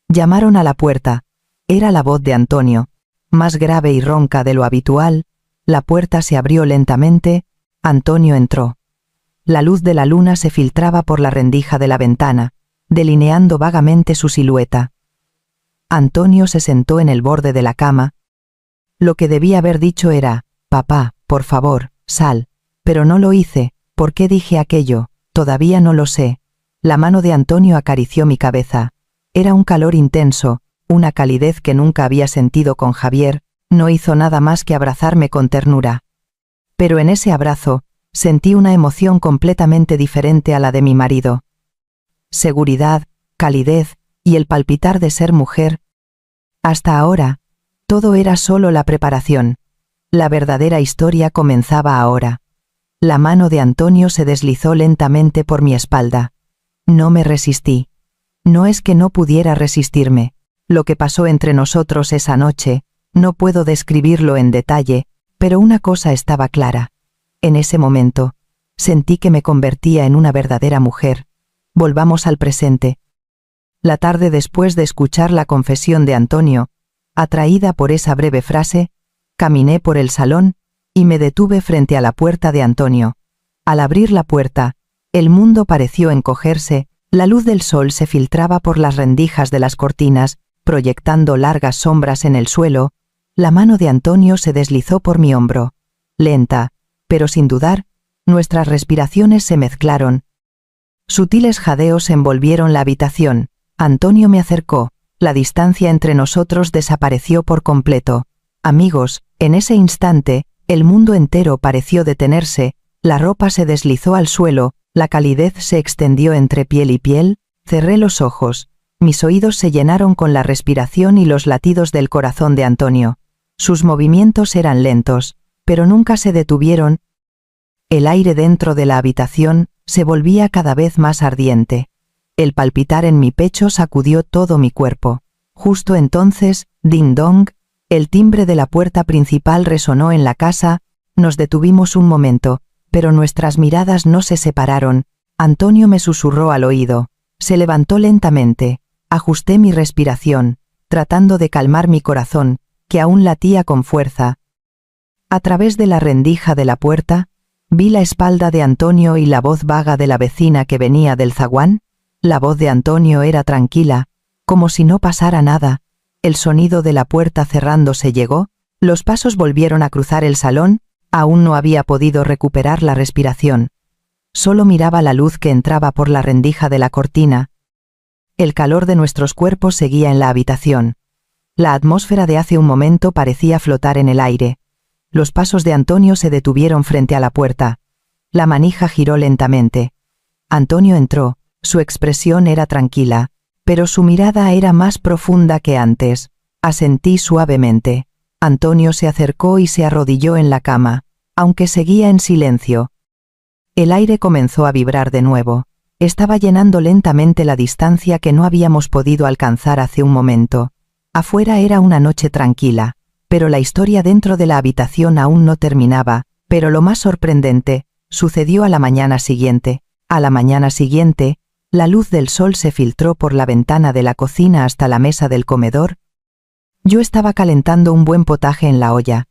Llamaron a la puerta. Era la voz de Antonio, más grave y ronca de lo habitual. La puerta se abrió lentamente. Antonio entró. La luz de la luna se filtraba por la rendija de la ventana, delineando vagamente su silueta. Antonio se sentó en el borde de la cama. Lo que debía haber dicho era, «Papá, por favor, sal». Pero no lo hice. ¿Por qué dije aquello? Todavía no lo sé. La mano de Antonio acarició mi cabeza. Era un calor intenso, una calidez que nunca había sentido con Javier. No hizo nada más que abrazarme con ternura. Pero en ese abrazo, sentí una emoción completamente diferente a la de mi marido. Seguridad, calidez, y el palpitar de ser mujer. Hasta ahora, todo era solo la preparación. La verdadera historia comenzaba ahora. La mano de Antonio se deslizó lentamente por mi espalda. No me resistí. No es que no pudiera resistirme. Lo que pasó entre nosotros esa noche, no puedo describirlo en detalle, pero una cosa estaba clara. En ese momento, sentí que me convertía en una verdadera mujer. Volvamos al presente. La tarde después de escuchar la confesión de Antonio, Atraída por esa breve frase, caminé por el salón, y me detuve frente a la puerta de Antonio. Al abrir la puerta, el mundo pareció encogerse, la luz del sol se filtraba por las rendijas de las cortinas, proyectando largas sombras en el suelo. La mano de Antonio se deslizó por mi hombro. Lenta, pero sin dudar, nuestras respiraciones se mezclaron. Sutiles jadeos envolvieron la habitación. Antonio me acercó. La distancia entre nosotros desapareció por completo. Amigos, en ese instante, el mundo entero pareció detenerse, la ropa se deslizó al suelo, la calidez se extendió entre piel y piel, cerré los ojos. Mis oídos se llenaron con la respiración y los latidos del corazón de Antonio. Sus movimientos eran lentos, pero nunca se detuvieron. El aire dentro de la habitación se volvía cada vez más ardiente. El palpitar en mi pecho sacudió todo mi cuerpo. Justo entonces, ding dong, el timbre de la puerta principal resonó en la casa. Nos detuvimos un momento, pero nuestras miradas no se separaron. Antonio me susurró al oído. Se levantó lentamente. Ajusté mi respiración, tratando de calmar mi corazón, que aún latía con fuerza. A través de la rendija de la puerta, vi la espalda de Antonio y la voz vaga de la vecina que venía del zaguán. La voz de Antonio era tranquila, como si no pasara nada. El sonido de la puerta cerrándose llegó, los pasos volvieron a cruzar el salón, aún no había podido recuperar la respiración. Solo miraba la luz que entraba por la rendija de la cortina. El calor de nuestros cuerpos seguía en la habitación. La atmósfera de hace un momento parecía flotar en el aire. Los pasos de Antonio se detuvieron frente a la puerta. La manija giró lentamente. Antonio entró, su expresión era tranquila, pero su mirada era más profunda que antes. Asentí suavemente. Antonio se acercó y se arrodilló en la cama, aunque seguía en silencio. El aire comenzó a vibrar de nuevo. Estaba llenando lentamente la distancia que no habíamos podido alcanzar hace un momento. Afuera era una noche tranquila, pero la historia dentro de la habitación aún no terminaba. Pero lo más sorprendente sucedió a la mañana siguiente. A la mañana siguiente, la luz del sol se filtró por la ventana de la cocina hasta la mesa del comedor. Yo estaba calentando un buen potaje en la olla.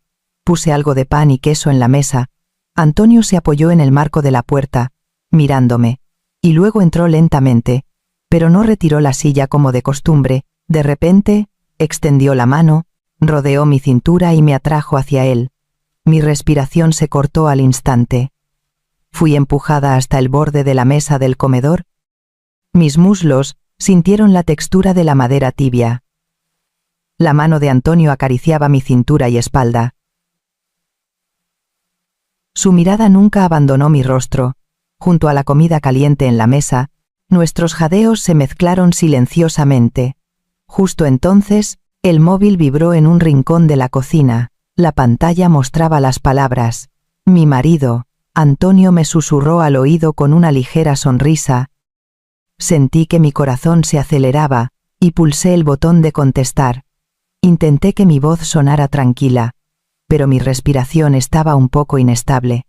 Puse algo de pan y queso en la mesa. Antonio se apoyó en el marco de la puerta, mirándome, y luego entró lentamente, pero no retiró la silla como de costumbre. De repente, extendió la mano, rodeó mi cintura y me atrajo hacia él. Mi respiración se cortó al instante. Fui empujada hasta el borde de la mesa del comedor. Mis muslos sintieron la textura de la madera tibia. La mano de Antonio acariciaba mi cintura y espalda. Su mirada nunca abandonó mi rostro. Junto a la comida caliente en la mesa, nuestros jadeos se mezclaron silenciosamente. Justo entonces, el móvil vibró en un rincón de la cocina. La pantalla mostraba las palabras: mi marido. Antonio me susurró al oído con una ligera sonrisa. Sentí que mi corazón se aceleraba, y pulsé el botón de contestar. Intenté que mi voz sonara tranquila, pero mi respiración estaba un poco inestable.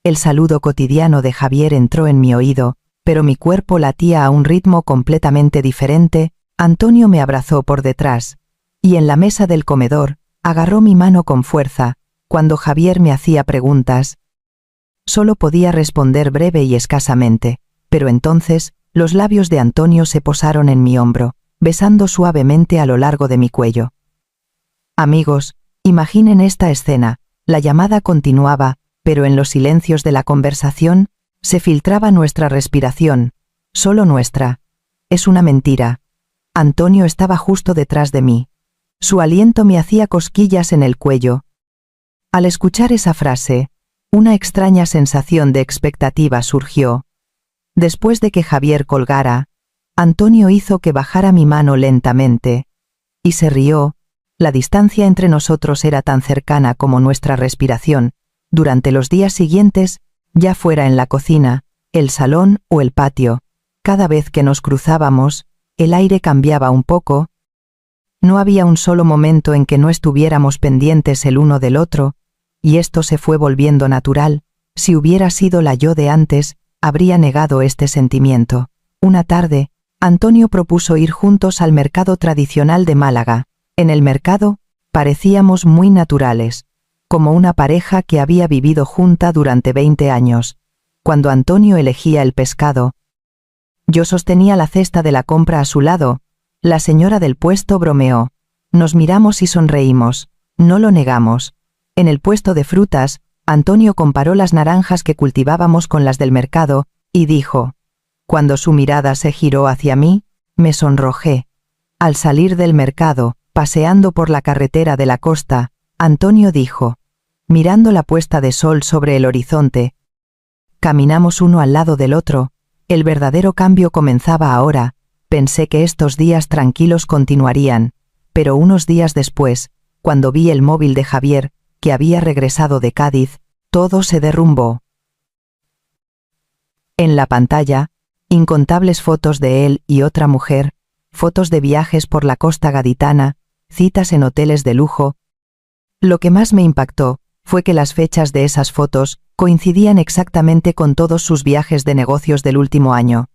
El saludo cotidiano de Javier entró en mi oído, pero mi cuerpo latía a un ritmo completamente diferente. Antonio me abrazó por detrás, y en la mesa del comedor, agarró mi mano con fuerza. Cuando Javier me hacía preguntas, solo podía responder breve y escasamente, pero entonces, los labios de Antonio se posaron en mi hombro, besando suavemente a lo largo de mi cuello. Amigos, imaginen esta escena. La llamada continuaba, pero en los silencios de la conversación, se filtraba nuestra respiración, solo nuestra. Es una mentira. Antonio estaba justo detrás de mí. Su aliento me hacía cosquillas en el cuello. Al escuchar esa frase, una extraña sensación de expectativa surgió. Después de que Javier colgara, Antonio hizo que bajara mi mano lentamente, y se rió. La distancia entre nosotros era tan cercana como nuestra respiración. Durante los días siguientes, ya fuera en la cocina, el salón o el patio, cada vez que nos cruzábamos, el aire cambiaba un poco. No había un solo momento en que no estuviéramos pendientes el uno del otro, y esto se fue volviendo natural. Si hubiera sido la yo de antes, habría negado este sentimiento. Una tarde, Antonio propuso ir juntos al mercado tradicional de Málaga. En el mercado, Parecíamos muy naturales, como una pareja que había vivido junta durante 20 años. Cuando Antonio elegía el pescado, yo sostenía la cesta de la compra a su lado. La señora del puesto bromeó. Nos miramos y sonreímos. No lo negamos. En el puesto de frutas, Antonio comparó las naranjas que cultivábamos con las del mercado, y dijo. Cuando su mirada se giró hacia mí, me sonrojé. Al salir del mercado, paseando por la carretera de la costa, Antonio dijo, mirando la puesta de sol sobre el horizonte. Caminamos uno al lado del otro. El verdadero cambio comenzaba ahora. Pensé que estos días tranquilos continuarían, pero unos días después, cuando vi el móvil de Javier, que había regresado de Cádiz, todo se derrumbó. En la pantalla, incontables fotos de él y otra mujer, fotos de viajes por la costa gaditana, citas en hoteles de lujo. Lo que más me impactó fue que las fechas de esas fotos coincidían exactamente con todos sus viajes de negocios del último año.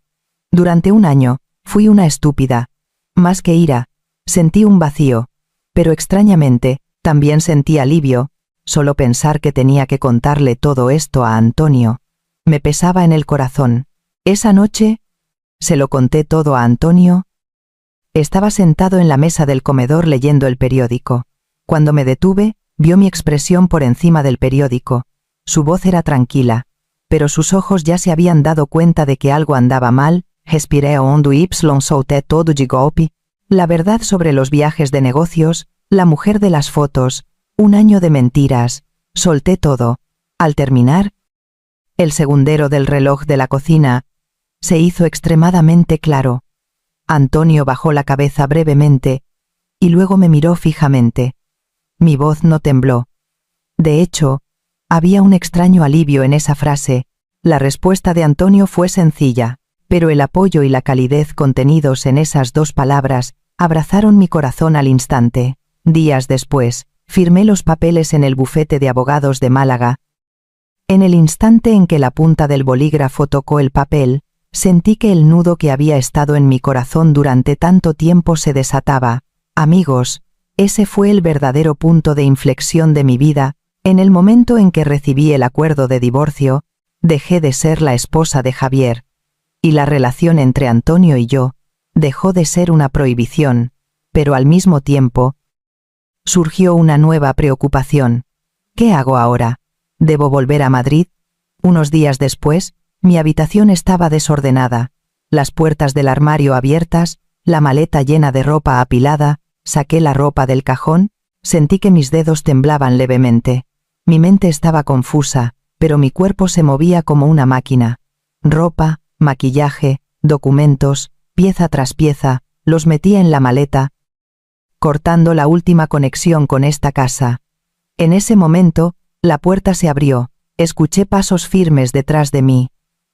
Durante un año, fui una estúpida. Más que ira, sentí un vacío, pero extrañamente, también sentí alivio. Solo pensar que tenía que contarle todo esto a Antonio. Me pesaba en el corazón. Esa noche, se lo conté todo a Antonio. Estaba sentado en la mesa del comedor leyendo el periódico. Cuando me detuve, vio mi expresión por encima del periódico. Su voz era tranquila, pero sus ojos ya se habían dado cuenta de que algo andaba mal. Respiré hondo y solté todo de golpe. La verdad sobre los viajes de negocios, la mujer de las fotos, un año de mentiras, solté todo. Al terminar, el segundero del reloj de la cocina se hizo extremadamente claro. Antonio bajó la cabeza brevemente y luego me miró fijamente. Mi voz no tembló. De hecho, había un extraño alivio en esa frase. La respuesta de Antonio fue sencilla, pero el apoyo y la calidez contenidos en esas dos palabras abrazaron mi corazón al instante. Días después, firmé los papeles en el bufete de abogados de Málaga. En el instante en que la punta del bolígrafo tocó el papel, sentí que el nudo que había estado en mi corazón durante tanto tiempo se desataba. Amigos, ese fue el verdadero punto de inflexión de mi vida. En el momento en que recibí el acuerdo de divorcio, dejé de ser la esposa de Javier. Y la relación entre Antonio y yo dejó de ser una prohibición, pero al mismo tiempo, surgió una nueva preocupación. ¿Qué hago ahora? ¿Debo volver a Madrid? Unos días después, mi habitación estaba desordenada, las puertas del armario abiertas, la maleta llena de ropa apilada. Saqué la ropa del cajón, sentí que mis dedos temblaban levemente. Mi mente estaba confusa, pero mi cuerpo se movía como una máquina. Ropa, maquillaje, documentos, pieza tras pieza, los metía en la maleta, cortando la última conexión con esta casa. En ese momento, la puerta se abrió, escuché pasos firmes detrás de mí.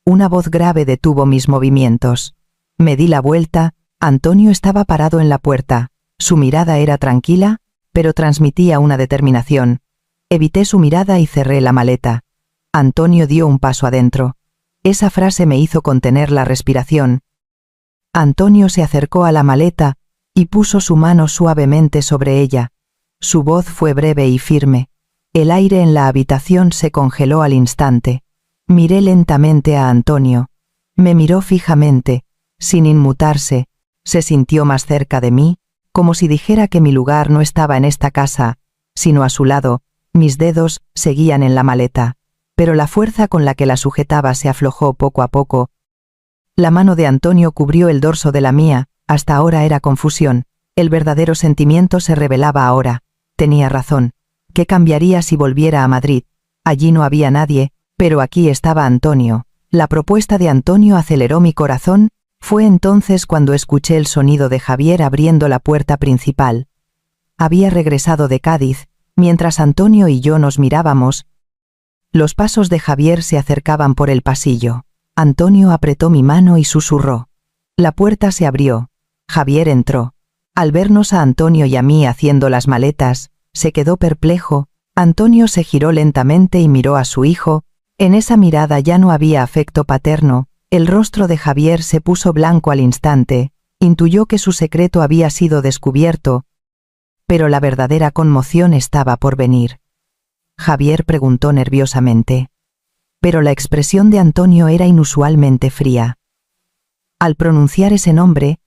Una voz grave detuvo mis movimientos. Me di la vuelta. Antonio estaba parado en la puerta. Su mirada era tranquila, pero transmitía una determinación. Evité su mirada y cerré la maleta. Antonio dio un paso adentro. Esa frase me hizo contener la respiración. Antonio se acercó a la maleta y puso su mano suavemente sobre ella. Su voz fue breve y firme. El aire en la habitación se congeló al instante. Miré lentamente a Antonio. Me miró fijamente, sin inmutarse. Se sintió más cerca de mí, como si dijera que mi lugar no estaba en esta casa, sino a su lado. Mis dedos seguían en la maleta, pero la fuerza con la que la sujetaba se aflojó poco a poco. La mano de Antonio cubrió el dorso de la mía. Hasta ahora era confusión. El verdadero sentimiento se revelaba ahora. Tenía razón. ¿Qué cambiaría si volviera a Madrid? Allí no había nadie, pero aquí estaba Antonio. La propuesta de Antonio aceleró mi corazón. Fue entonces cuando escuché el sonido de Javier abriendo la puerta principal. Había regresado de Cádiz. Mientras Antonio y yo nos mirábamos, los pasos de Javier se acercaban por el pasillo. Antonio apretó mi mano y susurró. La puerta se abrió. Javier entró. Al vernos a Antonio y a mí haciendo las maletas, se quedó perplejo. Antonio se giró lentamente y miró a su hijo. En esa mirada ya no había afecto paterno. El rostro de Javier se puso blanco al instante. Intuyó que su secreto había sido descubierto. Pero la verdadera conmoción estaba por venir. Javier preguntó nerviosamente. Pero la expresión de Antonio era inusualmente fría. Al pronunciar ese nombre,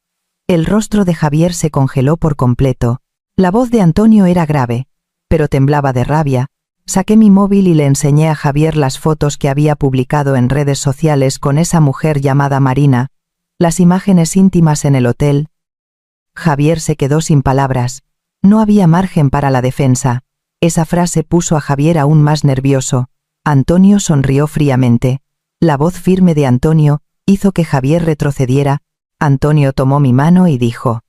el rostro de Javier se congeló por completo. La voz de Antonio era grave, pero temblaba de rabia. Saqué mi móvil y le enseñé a Javier las fotos que había publicado en redes sociales con esa mujer llamada Marina, las imágenes íntimas en el hotel. Javier se quedó sin palabras. No había margen para la defensa. Esa frase puso a Javier aún más nervioso. Antonio sonrió fríamente. La voz firme de Antonio hizo que Javier retrocediera. Antonio tomó mi mano y dijo.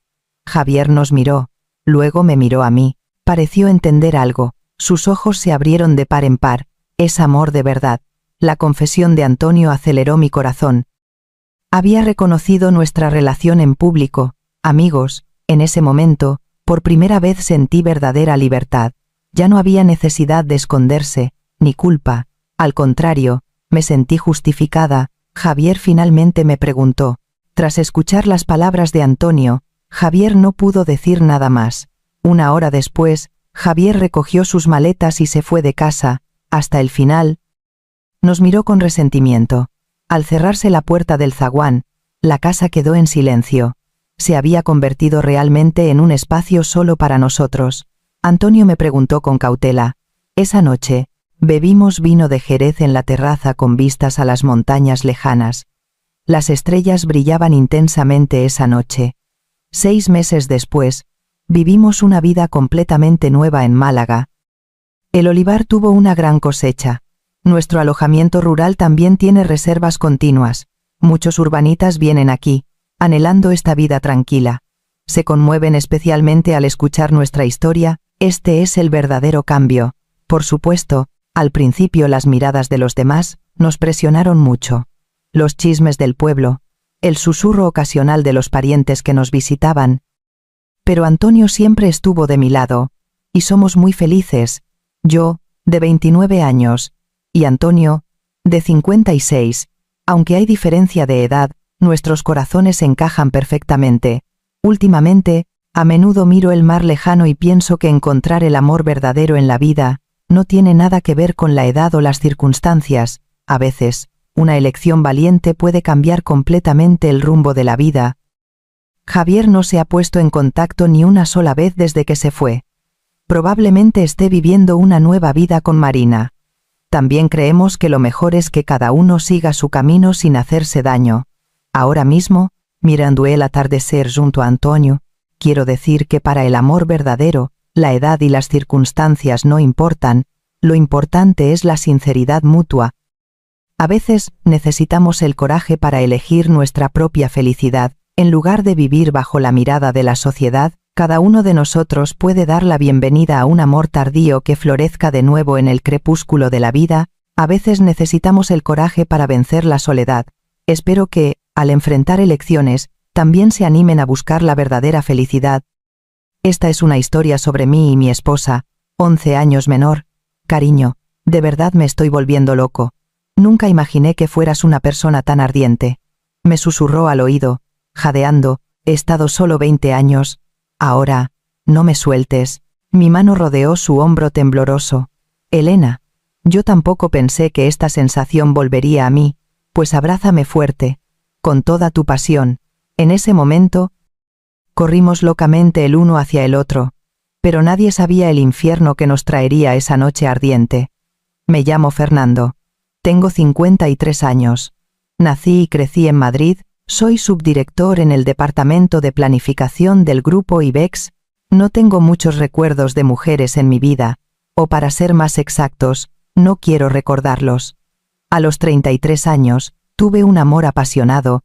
Javier nos miró. Luego me miró a mí. Pareció entender algo. Sus ojos se abrieron de par en par. Es amor de verdad. La confesión de Antonio aceleró mi corazón. Había reconocido nuestra relación en público. Amigos, en ese momento, por primera vez sentí verdadera libertad. Ya no había necesidad de esconderse, ni culpa. Al contrario, me sentí justificada. Javier finalmente me preguntó. Tras escuchar las palabras de Antonio, Javier no pudo decir nada más. Una hora después, Javier recogió sus maletas y se fue de casa. Hasta el final, nos miró con resentimiento. Al cerrarse la puerta del zaguán, la casa quedó en silencio. Se había convertido realmente en un espacio solo para nosotros. Antonio me preguntó con cautela. Esa noche, bebimos vino de Jerez en la terraza con vistas a las montañas lejanas. Las estrellas brillaban intensamente esa noche. 6 meses después, vivimos una vida completamente nueva en Málaga. El olivar tuvo una gran cosecha. Nuestro alojamiento rural también tiene reservas continuas. Muchos urbanitas vienen aquí, anhelando esta vida tranquila. Se conmueven especialmente al escuchar nuestra historia. Este es el verdadero cambio. Por supuesto, al principio las miradas de los demás nos presionaron mucho. Los chismes del pueblo, el susurro ocasional de los parientes que nos visitaban. Pero Antonio siempre estuvo de mi lado, y somos muy felices. Yo, de 29 años, y Antonio, de 56. Aunque hay diferencia de edad, nuestros corazones encajan perfectamente. Últimamente, a menudo miro el mar lejano y pienso que encontrar el amor verdadero en la vida no tiene nada que ver con la edad o las circunstancias. A veces, una elección valiente puede cambiar completamente el rumbo de la vida. Javier no se ha puesto en contacto ni una sola vez desde que se fue. Probablemente esté viviendo una nueva vida con Marina. También creemos que lo mejor es que cada uno siga su camino sin hacerse daño. Ahora mismo, mirando el atardecer junto a Antonio, quiero decir que para el amor verdadero, la edad y las circunstancias no importan, lo importante es la sinceridad mutua. A veces necesitamos el coraje para elegir nuestra propia felicidad. En lugar de vivir bajo la mirada de la sociedad, cada uno de nosotros puede dar la bienvenida a un amor tardío que florezca de nuevo en el crepúsculo de la vida. A veces necesitamos el coraje para vencer la soledad. Espero que, al enfrentar elecciones, también se animen a buscar la verdadera felicidad. Esta es una historia sobre mí y mi esposa, 11 años menor. Cariño, de verdad me estoy volviendo loco. Nunca imaginé que fueras una persona tan ardiente. Me susurró al oído, jadeando, he estado solo 20 años. Ahora, no me sueltes. Mi mano rodeó su hombro tembloroso. Elena, yo tampoco pensé que esta sensación volvería a mí, pues abrázame fuerte, con toda tu pasión. En ese momento, corrimos locamente el uno hacia el otro, pero nadie sabía el infierno que nos traería esa noche ardiente. Me llamo Fernando. Tengo 53 años. Nací y crecí en Madrid. Soy subdirector en el departamento de planificación del grupo IBEX. No tengo muchos recuerdos de mujeres en mi vida, o para ser más exactos, no quiero recordarlos. A los 33 años, tuve un amor apasionado,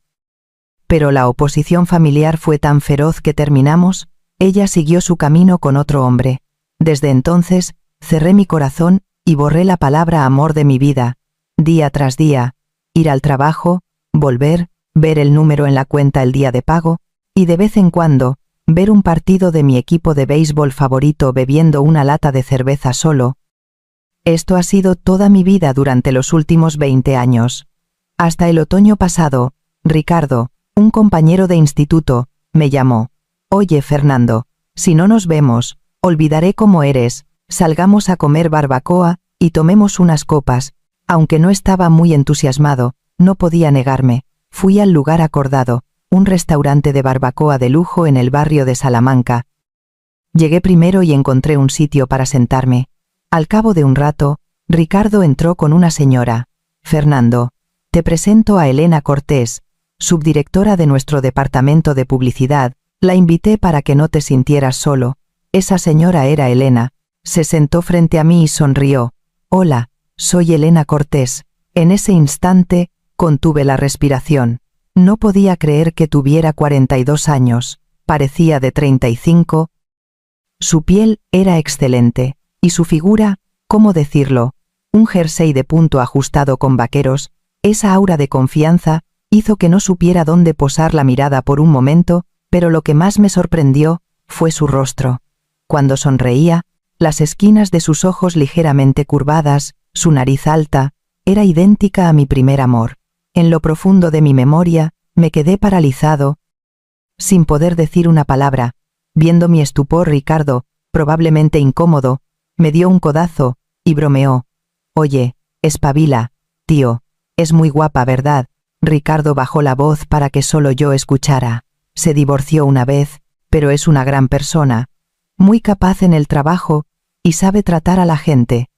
pero la oposición familiar fue tan feroz que terminamos. Ella siguió su camino con otro hombre. Desde entonces, cerré mi corazón y borré la palabra amor de mi vida. Día tras día, ir al trabajo, volver, ver el número en la cuenta el día de pago, y de vez en cuando, ver un partido de mi equipo de béisbol favorito bebiendo una lata de cerveza solo. Esto ha sido toda mi vida durante los últimos 20 años. Hasta el otoño pasado, Ricardo, un compañero de instituto, me llamó. Oye, Fernando, si no nos vemos, Olvidaré cómo eres, salgamos a comer barbacoa, y tomemos unas copas. Aunque no estaba muy entusiasmado, no podía negarme. Fui al lugar acordado, un restaurante de barbacoa de lujo en el barrio de Salamanca. Llegué primero y encontré un sitio para sentarme. Al cabo de un rato, Ricardo entró con una señora. Fernando, te presento a Elena Cortés, subdirectora de nuestro departamento de publicidad. La invité para que no te sintieras solo. Esa señora era Elena. Se sentó frente a mí y sonrió. Hola, soy Elena Cortés. En ese instante, contuve la respiración. No podía creer que tuviera 42 años. Parecía de 35. Su piel era excelente, y su figura, ¿cómo decirlo? Un jersey de punto ajustado con vaqueros, esa aura de confianza, hizo que no supiera dónde posar la mirada por un momento, pero lo que más me sorprendió fue su rostro. Cuando sonreía, las esquinas de sus ojos ligeramente curvadas, su nariz alta, era idéntica a mi primer amor. En lo profundo de mi memoria, me quedé paralizado, sin poder decir una palabra. Viendo mi estupor, Ricardo, probablemente incómodo, me dio un codazo, y bromeó. Oye, espabila, tío, es muy guapa, ¿verdad? Ricardo bajó la voz para que solo yo escuchara. Se divorció una vez, pero es una gran persona, muy capaz en el trabajo, y sabe tratar a la gente.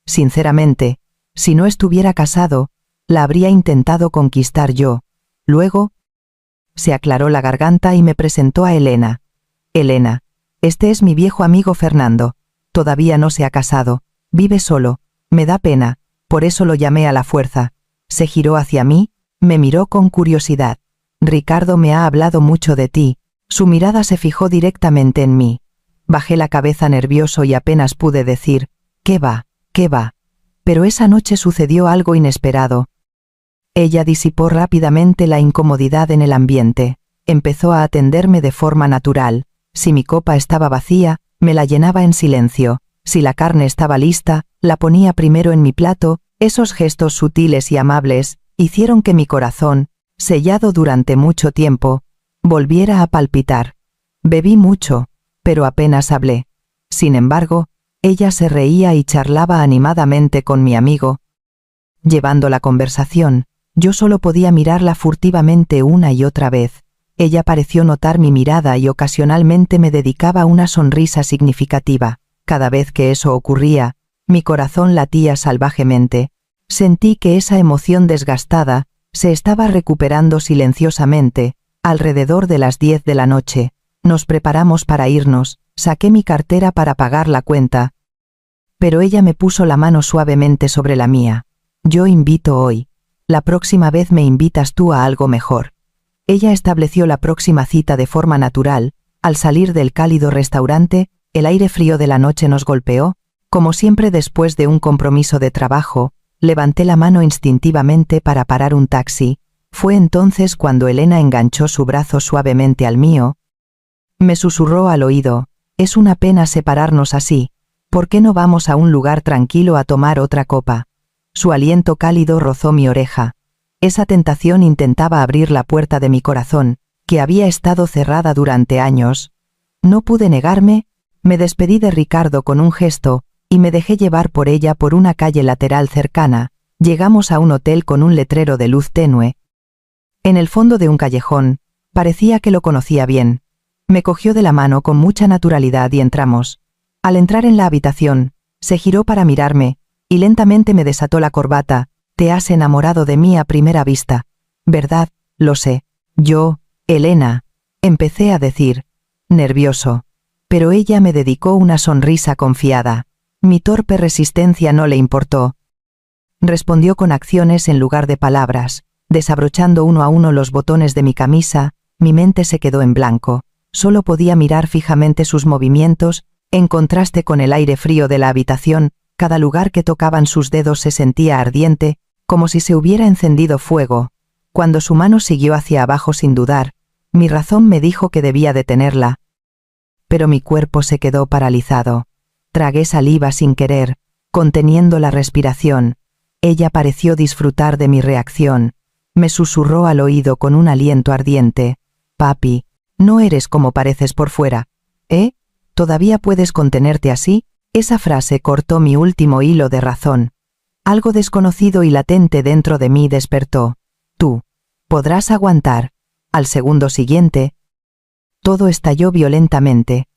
Sinceramente, si no estuviera casado, la habría intentado conquistar yo. Luego, se aclaró la garganta y me presentó a Elena. Elena, este es mi viejo amigo Fernando. Todavía no se ha casado, vive solo, me da pena, por eso lo llamé a la fuerza. Se giró hacia mí, me miró con curiosidad. Ricardo me ha hablado mucho de ti. Su mirada se fijó directamente en mí. Bajé la cabeza nervioso y apenas pude decir, ¿qué va? ¿Qué va? Pero esa noche sucedió algo inesperado. Ella disipó rápidamente la incomodidad en el ambiente. Empezó a atenderme de forma natural. Si mi copa estaba vacía, me la llenaba en silencio. Si la carne estaba lista, la ponía primero en mi plato. Esos gestos sutiles y amables hicieron que mi corazón, sellado durante mucho tiempo, volviera a palpitar. Bebí mucho, pero apenas hablé. Sin embargo, ella se reía y charlaba animadamente con mi amigo. Llevando la conversación, yo solo podía mirarla furtivamente una y otra vez. Ella pareció notar mi mirada y ocasionalmente me dedicaba una sonrisa significativa. Cada vez que eso ocurría, mi corazón latía salvajemente. Sentí que esa emoción desgastada se estaba recuperando silenciosamente. Alrededor de las 10 de la noche, nos preparamos para irnos. Saqué mi cartera para pagar la cuenta, pero ella me puso la mano suavemente sobre la mía. Yo invito hoy. La próxima vez me invitas tú a algo mejor. Ella estableció la próxima cita de forma natural. Al salir del cálido restaurante, el aire frío de la noche nos golpeó. Como siempre después de un compromiso de trabajo, levanté la mano instintivamente para parar un taxi. Fue entonces cuando Elena enganchó su brazo suavemente al mío. Me susurró al oído, es una pena separarnos así. ¿Por qué no vamos a un lugar tranquilo a tomar otra copa? Su aliento cálido rozó mi oreja. Esa tentación intentaba abrir la puerta de mi corazón, que había estado cerrada durante años. No pude negarme, me despedí de Ricardo con un gesto, y me dejé llevar por ella por una calle lateral cercana. Llegamos a un hotel con un letrero de luz tenue. En el fondo de un callejón, parecía que lo conocía bien. Me cogió de la mano con mucha naturalidad y entramos. Al entrar en la habitación, se giró para mirarme, y lentamente me desató la corbata. Te has enamorado de mí a primera vista. ¿Verdad? Lo sé. Yo, Elena, empecé a decir, nervioso. Pero ella me dedicó una sonrisa confiada. Mi torpe resistencia no le importó. Respondió con acciones en lugar de palabras. Desabrochando uno a uno los botones de mi camisa, mi mente se quedó en blanco. Solo podía mirar fijamente sus movimientos, en contraste con el aire frío de la habitación. Cada lugar que tocaban sus dedos se sentía ardiente, como si se hubiera encendido fuego. Cuando su mano siguió hacia abajo sin dudar, mi razón me dijo que debía detenerla. Pero mi cuerpo se quedó paralizado. Tragué saliva sin querer, conteniendo la respiración. Ella pareció disfrutar de mi reacción. Me susurró al oído con un aliento ardiente. Papi, no eres como pareces por fuera, ¿eh? ¿Todavía puedes contenerte así? Esa frase cortó mi último hilo de razón. Algo desconocido y latente dentro de mí despertó. Tú podrás aguantar. Al segundo siguiente, todo estalló violentamente.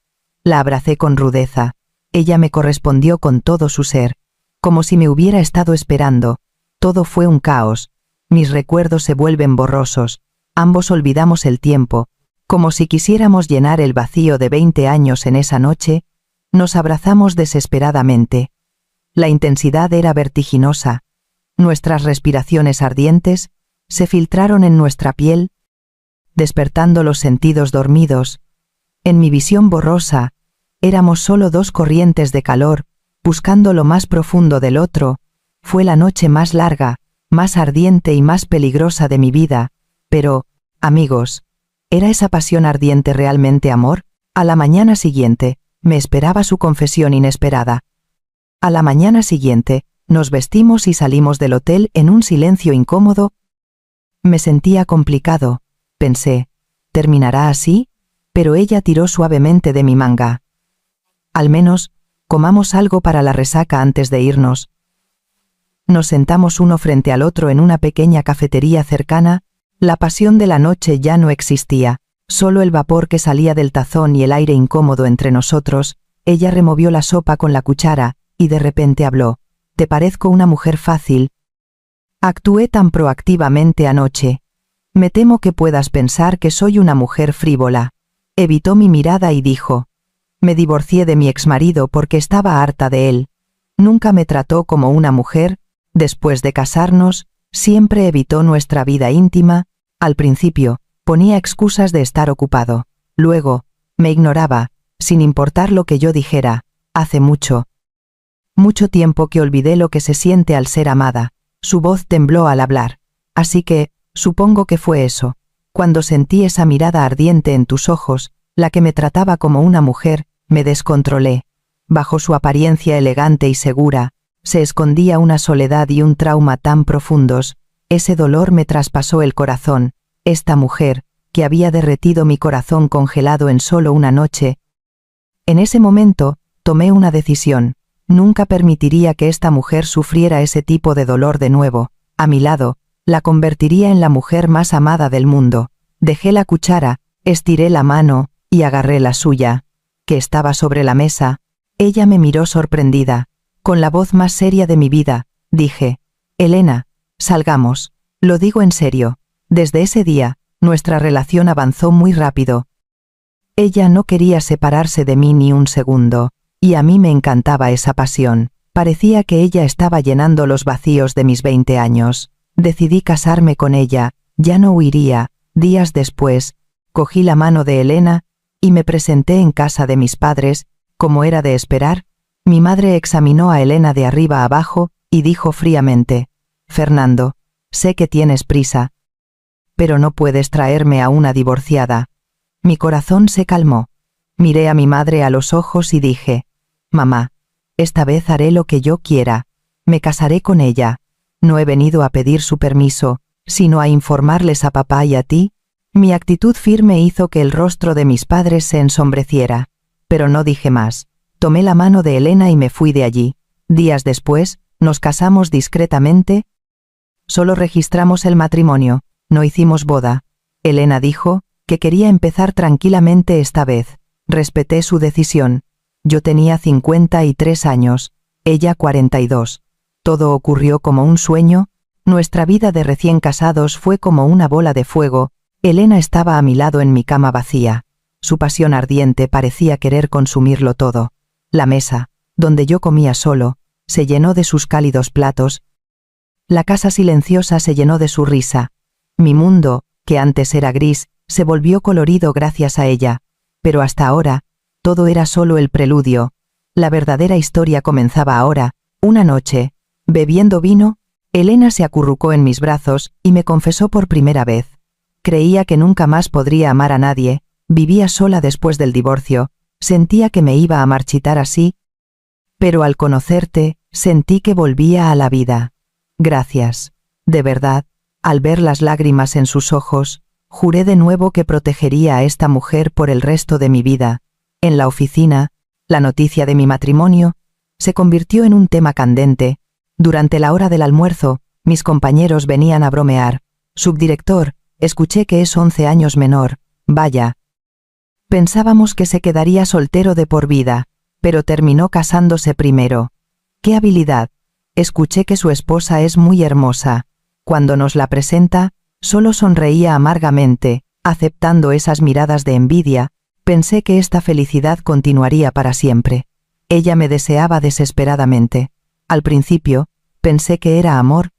La abracé con rudeza. Ella me correspondió con todo su ser, como si me hubiera estado esperando. Todo fue un caos. Mis recuerdos se vuelven borrosos. Ambos olvidamos el tiempo, como si quisiéramos llenar el vacío de 20 años en esa noche. Nos abrazamos desesperadamente. La intensidad era vertiginosa. Nuestras respiraciones ardientes se filtraron en nuestra piel, despertando los sentidos dormidos. En mi visión borrosa, éramos solo dos corrientes de calor, buscando lo más profundo del otro. Fue la noche más larga, más ardiente y más peligrosa de mi vida. Pero, amigos, ¿era esa pasión ardiente realmente amor? A la mañana siguiente, me esperaba su confesión inesperada. A la mañana siguiente, nos vestimos y salimos del hotel en un silencio incómodo. Me sentía complicado. Pensé, ¿terminará así? Pero ella tiró suavemente de mi manga. Al menos, comamos algo para la resaca antes de irnos. Nos sentamos uno frente al otro en una pequeña cafetería cercana. La pasión de la noche ya no existía, solo el vapor que salía del tazón y el aire incómodo entre nosotros. Ella removió la sopa con la cuchara, y de repente habló. «Te parezco una mujer fácil. Actué tan proactivamente anoche. Me temo que puedas pensar que soy una mujer frívola». Evitó mi mirada y dijo. «Me divorcié de mi exmarido porque estaba harta de él. Nunca me trató como una mujer. Después de casarnos, siempre evitó nuestra vida íntima. Al principio, ponía excusas de estar ocupado. Luego, me ignoraba, sin importar lo que yo dijera. Hace mucho tiempo que olvidé lo que se siente al ser amada». Su voz tembló al hablar. «Así que, supongo que fue eso. Cuando sentí esa mirada ardiente en tus ojos, la que me trataba como una mujer, me descontrolé. Bajo su apariencia elegante y segura, se escondía una soledad y un trauma tan profundos. Ese dolor me traspasó el corazón. Esta mujer, que había derretido mi corazón congelado en solo una noche. En ese momento, tomé una decisión. Nunca permitiría que esta mujer sufriera ese tipo de dolor de nuevo. A mi lado, la convertiría en la mujer más amada del mundo. Dejé la cuchara, estiré la mano, y agarré la suya, que estaba sobre la mesa. Ella me miró sorprendida. Con la voz más seria de mi vida, dije, «Elena, salgamos. Lo digo en serio». Desde ese día, nuestra relación avanzó muy rápido. Ella no quería separarse de mí ni un segundo, y a mí me encantaba esa pasión. Parecía que ella estaba llenando los vacíos de mis 20 años. Decidí casarme con ella, ya no huiría. Días después, cogí la mano de Elena, y me presenté en casa de mis padres. Como era de esperar, mi madre examinó a Elena de arriba a abajo, y dijo fríamente, «Fernando, sé que tienes prisa, pero no puedes traerme a una divorciada». Mi corazón se calmó. Miré a mi madre a los ojos y dije, «Mamá, esta vez haré lo que yo quiera. Me casaré con ella. No he venido a pedir su permiso, sino a informarles a papá y a ti». Mi actitud firme hizo que el rostro de mis padres se ensombreciera, pero no dije más. Tomé la mano de Elena y me fui de allí. Días después, nos casamos discretamente. Solo registramos el matrimonio, no hicimos boda. Elena dijo que quería empezar tranquilamente esta vez. Respeté su decisión. Yo tenía 53 años, ella 42. Todo ocurrió como un sueño. Nuestra vida de recién casados fue como una bola de fuego. Elena estaba a mi lado en mi cama vacía. Su pasión ardiente parecía querer consumirlo todo. La mesa, donde yo comía solo, se llenó de sus cálidos platos. La casa silenciosa se llenó de su risa. Mi mundo, que antes era gris, se volvió colorido gracias a ella. Pero hasta ahora, todo era solo el preludio. La verdadera historia comenzaba ahora. Una noche, bebiendo vino, Elena se acurrucó en mis brazos y me confesó por primera vez. Creía que nunca más podría amar a nadie. Vivía sola después del divorcio. Sentía que me iba a marchitar así. Pero al conocerte, sentí que volvía a la vida. Gracias. De verdad, al ver las lágrimas en sus ojos, juré de nuevo que protegería a esta mujer por el resto de mi vida. En la oficina, la noticia de mi matrimonio se convirtió en un tema candente. Durante la hora del almuerzo, mis compañeros venían a bromear. Subdirector, escuché que es 11 años menor. Vaya. Pensábamos que se quedaría soltero de por vida, pero terminó casándose primero. ¡Qué habilidad! Escuché que su esposa es muy hermosa. Cuando nos la presenta, solo sonreía amargamente, aceptando esas miradas de envidia. Pensé que esta felicidad continuaría para siempre. Ella me deseaba desesperadamente. Al principio, pensé que era amor,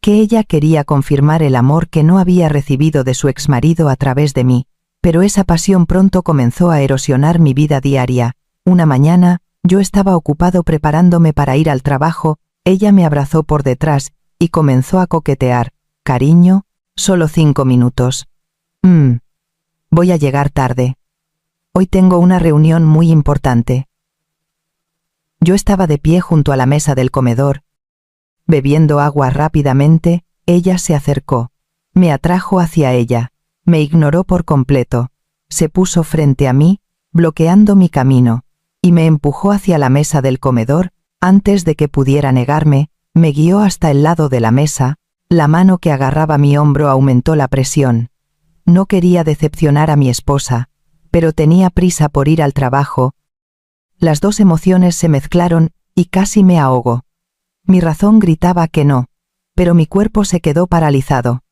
que ella quería confirmar el amor que no había recibido de su exmarido a través de mí, pero esa pasión pronto comenzó a erosionar mi vida diaria. Una mañana, yo estaba ocupado preparándome para ir al trabajo, ella me abrazó por detrás y comenzó a coquetear. Cariño, solo 5 minutos. Voy a llegar tarde. Hoy tengo una reunión muy importante. Yo estaba de pie junto a la mesa del comedor. Bebiendo agua rápidamente, ella se acercó. Me atrajo hacia ella. Me ignoró por completo. Se puso frente a mí, bloqueando mi camino, y me empujó hacia la mesa del comedor. Antes de que pudiera negarme, me guió hasta el lado de la mesa. La mano que agarraba mi hombro aumentó la presión. No quería decepcionar a mi esposa, pero tenía prisa por ir al trabajo. Las dos emociones se mezclaron y casi me ahogo. Mi razón gritaba que no, pero mi cuerpo se quedó paralizado.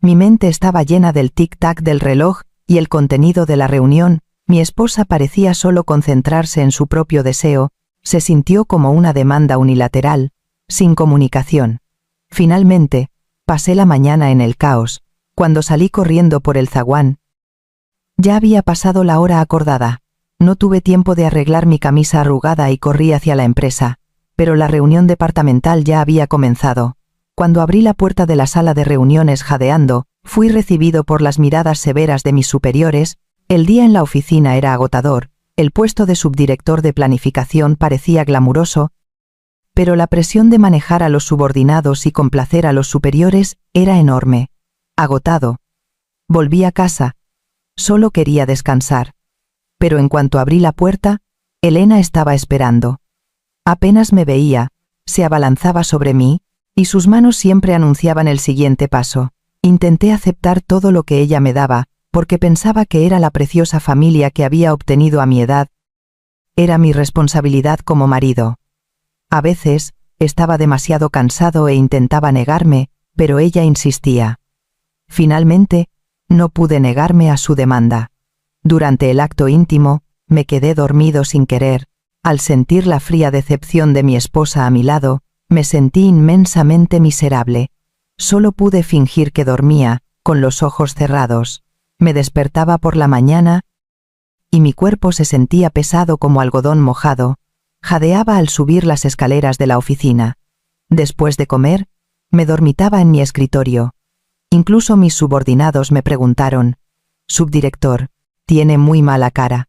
Mi mente estaba llena del tic-tac del reloj y el contenido de la reunión. Mi esposa parecía solo concentrarse en su propio deseo. Se sintió como una demanda unilateral, sin comunicación. Finalmente, pasé la mañana en el caos. Cuando salí corriendo por el zaguán, ya había pasado la hora acordada. No tuve tiempo de arreglar mi camisa arrugada y corrí hacia la empresa, pero la reunión departamental ya había comenzado. Cuando abrí la puerta de la sala de reuniones jadeando, fui recibido por las miradas severas de mis superiores. El día en la oficina era agotador, el puesto de subdirector de planificación parecía glamuroso, pero la presión de manejar a los subordinados y complacer a los superiores era enorme. Agotado. Volví a casa. Solo quería descansar. Pero en cuanto abrí la puerta, Elena estaba esperando. Apenas me veía, se abalanzaba sobre mí, y sus manos siempre anunciaban el siguiente paso. Intenté aceptar todo lo que ella me daba, porque pensaba que era la preciosa familia que había obtenido a mi edad. Era mi responsabilidad como marido. A veces, estaba demasiado cansado e intentaba negarme, pero ella insistía. Finalmente, no pude negarme a su demanda. Durante el acto íntimo, me quedé dormido sin querer. Al sentir la fría decepción de mi esposa a mi lado, me sentí inmensamente miserable. Solo pude fingir que dormía, con los ojos cerrados. Me despertaba por la mañana y mi cuerpo se sentía pesado como algodón mojado. Jadeaba al subir las escaleras de la oficina. Después de comer, me dormitaba en mi escritorio. Incluso mis subordinados me preguntaron: «Subdirector, tiene muy mala cara.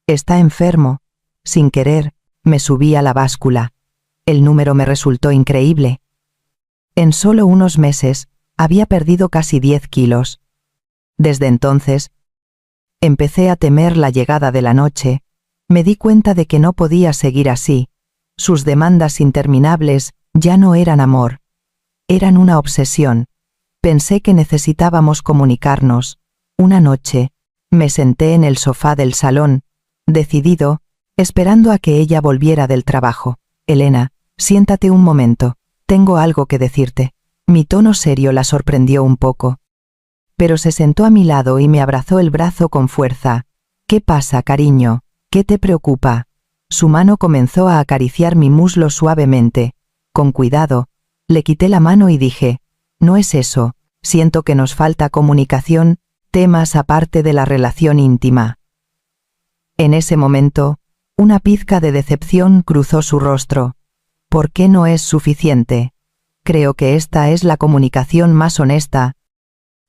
¿Está enfermo?». Sin querer, me subí a la báscula. El número me resultó increíble. En solo unos meses, había perdido casi 10 kilos. Desde entonces, empecé a temer la llegada de la noche. Me di cuenta de que no podía seguir así. Sus demandas interminables ya no eran amor. Eran una obsesión. Pensé que necesitábamos comunicarnos. Una noche, me senté en el sofá del salón, decidido, esperando a que ella volviera del trabajo. «Elena, siéntate un momento. Tengo algo que decirte». Mi tono serio la sorprendió un poco. Pero se sentó a mi lado y me abrazó el brazo con fuerza. «¿Qué pasa, cariño? ¿Qué te preocupa?». Su mano comenzó a acariciar mi muslo suavemente. Con cuidado, le quité la mano y dije: «No es eso, siento que nos falta comunicación, temas aparte de la relación íntima». En ese momento, una pizca de decepción cruzó su rostro. «¿Por qué no es suficiente? Creo que esta es la comunicación más honesta.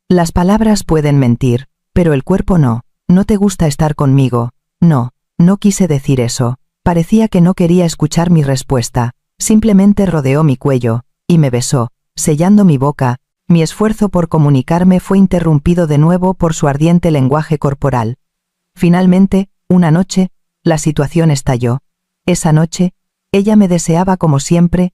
Las palabras pueden mentir, pero el cuerpo no. No te gusta estar conmigo». «No, no quise decir eso». Parecía que no quería escuchar mi respuesta. Simplemente rodeó mi cuello y me besó, sellando mi boca. Mi esfuerzo por comunicarme fue interrumpido de nuevo por su ardiente lenguaje corporal. Finalmente, Una noche, la situación estalló. Esa noche, ella me deseaba como siempre,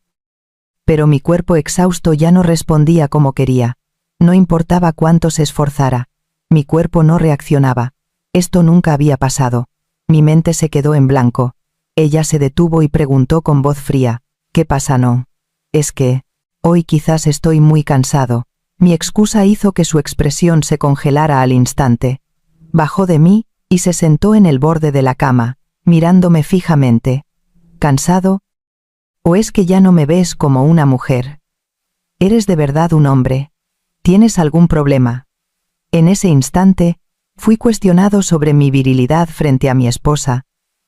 pero mi cuerpo exhausto ya no respondía como quería. No importaba cuánto se esforzara. Mi cuerpo no reaccionaba. Esto nunca había pasado. Mi mente se quedó en blanco. Ella se detuvo y preguntó con voz fría, ¿qué pasa? No. Es que, hoy quizás estoy muy cansado. Mi excusa hizo que su expresión se congelara al instante. Bajó de mí y se sentó en el borde de la cama, mirándome fijamente. ¿Cansado? ¿O es que ya no me ves como una mujer? ¿Eres de verdad un hombre? ¿Tienes algún problema? En ese instante, fui cuestionado sobre mi virilidad frente a mi esposa,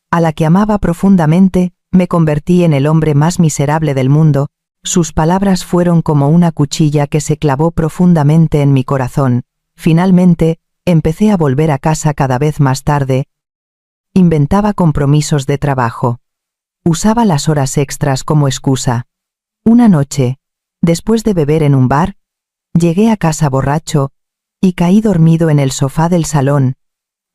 a la que amaba profundamente. Me convertí en el hombre más miserable del mundo. Sus palabras fueron como una cuchilla que se clavó profundamente en mi corazón. Finalmente, empecé a volver a casa cada vez más tarde. Inventaba compromisos de trabajo. Usaba las horas extras como excusa. Una noche, después de beber en un bar, llegué a casa borracho y caí dormido en el sofá del salón.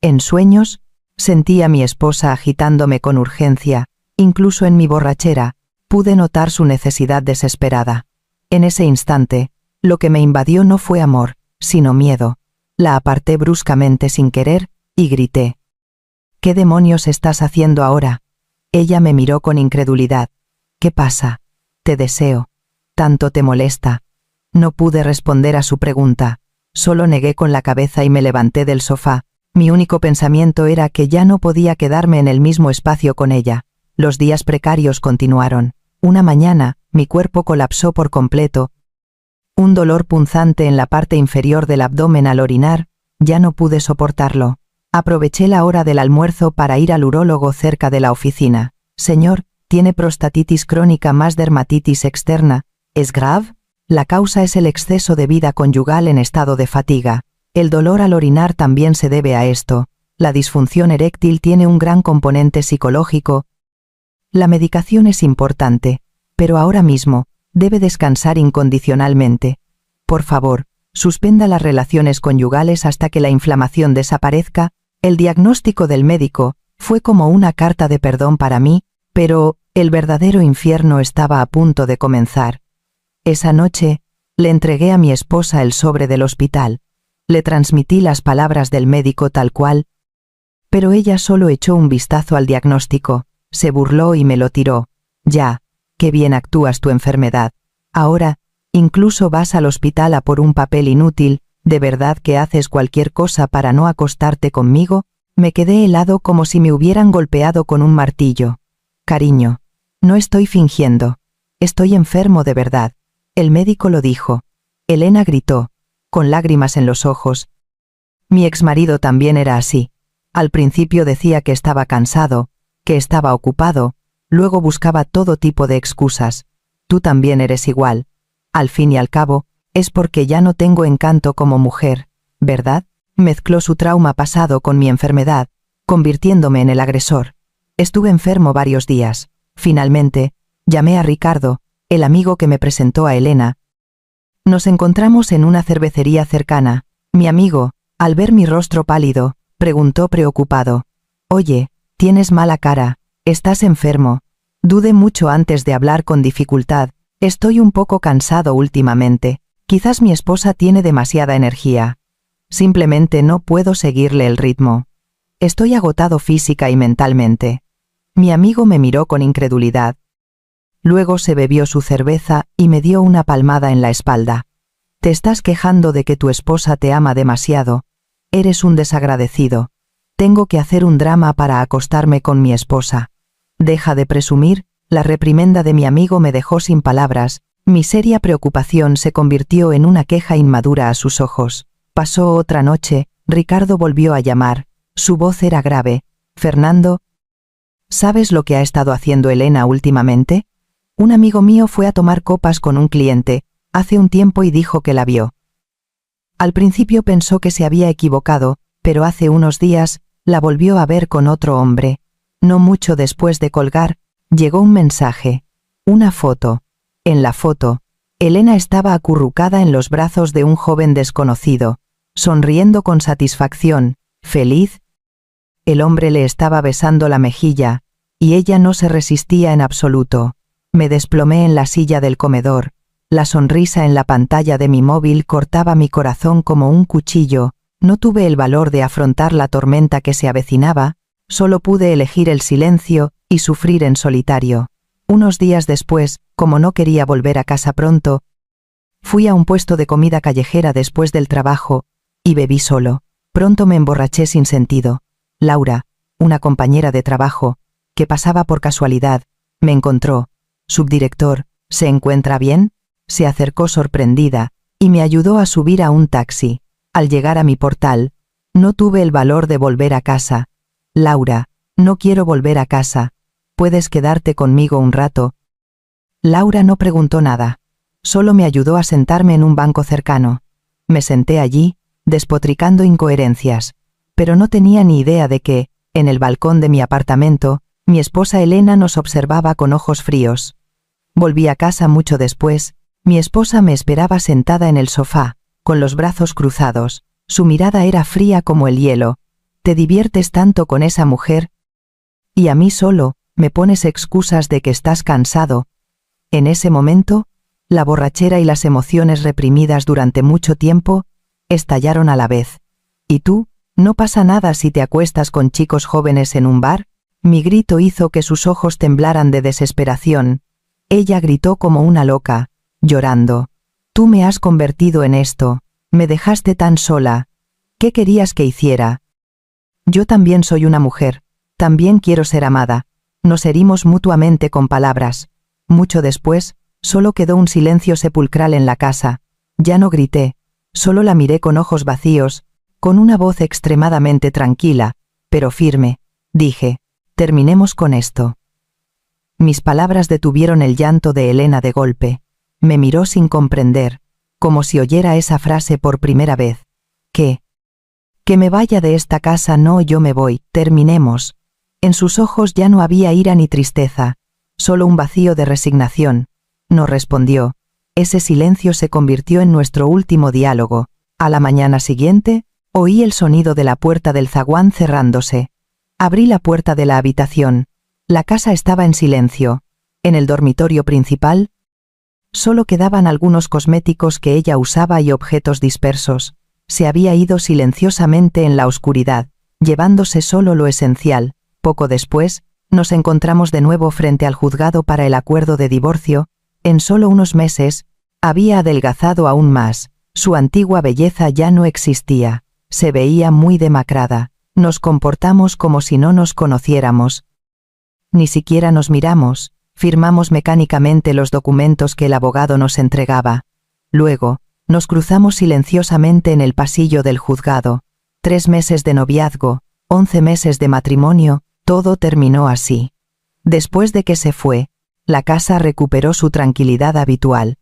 En sueños, sentí a mi esposa agitándome con urgencia. Incluso en mi borrachera, pude notar su necesidad desesperada. En ese instante, lo que me invadió no fue amor, sino miedo. La aparté bruscamente sin querer, y grité. ¿Qué demonios estás haciendo ahora? Ella me miró con incredulidad. ¿Qué pasa? Te deseo. ¿Tanto te molesta? No pude responder a su pregunta. Solo negué con la cabeza y me levanté del sofá. Mi único pensamiento era que ya no podía quedarme en el mismo espacio con ella. Los días precarios continuaron. Una mañana, mi cuerpo colapsó por completo. Un dolor punzante en la parte inferior del abdomen al orinar, ya no pude soportarlo. Aproveché la hora del almuerzo para ir al urólogo cerca de la oficina. Señor, tiene prostatitis crónica más dermatitis externa. ¿Es grave? La causa es el exceso de vida conyugal en estado de fatiga. El dolor al orinar también se debe a esto. La disfunción eréctil tiene un gran componente psicológico. La medicación es importante, pero ahora mismo, debe descansar incondicionalmente. Por favor, suspenda las relaciones conyugales hasta que la inflamación desaparezca. El diagnóstico del médico fue como una carta de perdón para mí, pero el verdadero infierno estaba a punto de comenzar. Esa noche, le entregué a mi esposa el sobre del hospital. Le transmití las palabras del médico tal cual, pero ella solo echó un vistazo al diagnóstico. Se burló y me lo tiró. Ya, qué bien actúas tu enfermedad. Ahora, incluso vas al hospital a por un papel inútil. ¿De verdad que haces cualquier cosa para no acostarte conmigo? Me quedé helado como si me hubieran golpeado con un martillo. Cariño, no estoy fingiendo. Estoy enfermo de verdad. El médico lo dijo. Elena gritó, con lágrimas en los ojos. Mi exmarido también era así. Al principio decía que estaba cansado, que estaba ocupado, luego buscaba todo tipo de excusas. Tú también eres igual. Al fin y al cabo, es porque ya no tengo encanto como mujer, ¿verdad? Mezcló su trauma pasado con mi enfermedad, convirtiéndome en el agresor. Estuve enfermo varios días. Finalmente, llamé a Ricardo, el amigo que me presentó a Elena. Nos encontramos en una cervecería cercana. Mi amigo, al ver mi rostro pálido, preguntó preocupado. Oye, tienes mala cara, estás enfermo. Dudé mucho antes de hablar con dificultad. Estoy un poco cansado últimamente. Quizás mi esposa tiene demasiada energía. Simplemente no puedo seguirle el ritmo. Estoy agotado física y mentalmente. Mi amigo me miró con incredulidad. Luego se bebió su cerveza y me dio una palmada en la espalda. Te estás quejando de que tu esposa te ama demasiado. Eres un desagradecido. Tengo que hacer un drama para acostarme con mi esposa. Deja de presumir. La reprimenda de mi amigo me dejó sin palabras. Mi seria preocupación se convirtió en una queja inmadura a sus ojos. Pasó otra noche. Ricardo volvió a llamar. Su voz era grave. Fernando, ¿sabes lo que ha estado haciendo Elena últimamente? Un amigo mío fue a tomar copas con un cliente hace un tiempo y dijo que la vio. Al principio pensó que se había equivocado, pero hace unos días la volvió a ver con otro hombre. No mucho después de colgar, llegó un mensaje. Una foto. En la foto, Elena estaba acurrucada en los brazos de un joven desconocido, sonriendo con satisfacción, feliz. El hombre le estaba besando la mejilla, y ella no se resistía en absoluto. Me desplomé en la silla del comedor. La sonrisa en la pantalla de mi móvil cortaba mi corazón como un cuchillo. No tuve el valor de afrontar la tormenta que se avecinaba, solo pude elegir el silencio y sufrir en solitario. Unos días después, como no quería volver a casa pronto, fui a un puesto de comida callejera después del trabajo, y bebí solo. Pronto me emborraché sin sentido. Laura, una compañera de trabajo, que pasaba por casualidad, me encontró. Subdirector, ¿se encuentra bien? Se acercó sorprendida, y me ayudó a subir a un taxi. Al llegar a mi portal, no tuve el valor de volver a casa. Laura, no quiero volver a casa. ¿Puedes quedarte conmigo un rato? Laura no preguntó nada. Solo me ayudó a sentarme en un banco cercano. Me senté allí, despotricando incoherencias, pero no tenía ni idea de que, en el balcón de mi apartamento, mi esposa Elena nos observaba con ojos fríos. Volví a casa mucho después. Mi esposa me esperaba sentada en el sofá, con los brazos cruzados. Su mirada era fría como el hielo. ¿Te diviertes tanto con esa mujer? Y a mí solo, me pones excusas de que estás cansado. En ese momento, la borrachera y las emociones reprimidas durante mucho tiempo, estallaron a la vez. ¿Y tú? ¿No pasa nada si te acuestas con chicos jóvenes en un bar? Mi grito hizo que sus ojos temblaran de desesperación. Ella gritó como una loca, llorando. Tú me has convertido en esto. Me dejaste tan sola. ¿Qué querías que hiciera? Yo también soy una mujer. También quiero ser amada. Nos herimos mutuamente con palabras. Mucho después, solo quedó un silencio sepulcral en la casa. Ya no grité. Solo la miré con ojos vacíos, con una voz extremadamente tranquila, pero firme. Dije, terminemos con esto. Mis palabras detuvieron el llanto de Elena de golpe. Me miró sin comprender, como si oyera esa frase por primera vez. ¿Qué? Que me vaya de esta casa. No, yo me voy, terminemos. En sus ojos ya no había ira ni tristeza, solo un vacío de resignación. No respondió. Ese silencio se convirtió en nuestro último diálogo. A la mañana siguiente, oí el sonido de la puerta del zaguán cerrándose. Abrí la puerta de la habitación. La casa estaba en silencio. En el dormitorio principal, solo quedaban algunos cosméticos que ella usaba y objetos dispersos. Se había ido silenciosamente en la oscuridad, llevándose solo lo esencial. Poco después, nos encontramos de nuevo frente al juzgado para el acuerdo de divorcio. En solo unos meses, había adelgazado aún más. Su antigua belleza ya no existía. Se veía muy demacrada. Nos comportamos como si no nos conociéramos. Ni siquiera nos miramos. Firmamos mecánicamente los documentos que el abogado nos entregaba. Luego, nos cruzamos silenciosamente en el pasillo del juzgado. 3 meses de noviazgo, 11 meses de matrimonio, todo terminó así. Después de que se fue, la casa recuperó su tranquilidad habitual.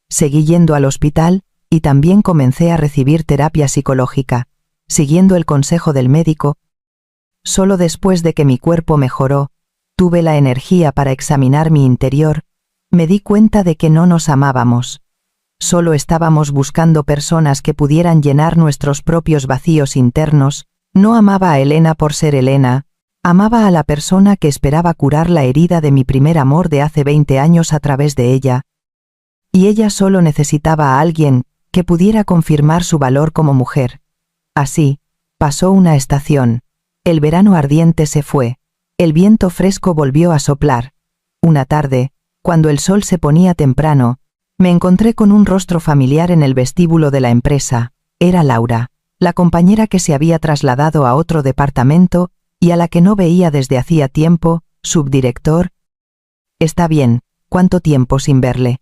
Seguí yendo al hospital, y también comencé a recibir terapia psicológica, siguiendo el consejo del médico. Solo después de que mi cuerpo mejoró, tuve la energía para examinar mi interior, me di cuenta de que no nos amábamos. Solo estábamos buscando personas que pudieran llenar nuestros propios vacíos internos. No amaba a Elena por ser Elena, amaba a la persona que esperaba curar la herida de mi primer amor de hace 20 años a través de ella. Y ella solo necesitaba a alguien que pudiera confirmar su valor como mujer. Así, pasó una estación. El verano ardiente se fue. El viento fresco volvió a soplar. Una tarde, cuando el sol se ponía temprano, me encontré con un rostro familiar en el vestíbulo de la empresa. Era Laura, la compañera que se había trasladado a otro departamento y a la que no veía desde hacía tiempo. Subdirector. Está bien, ¿cuánto tiempo sin verle?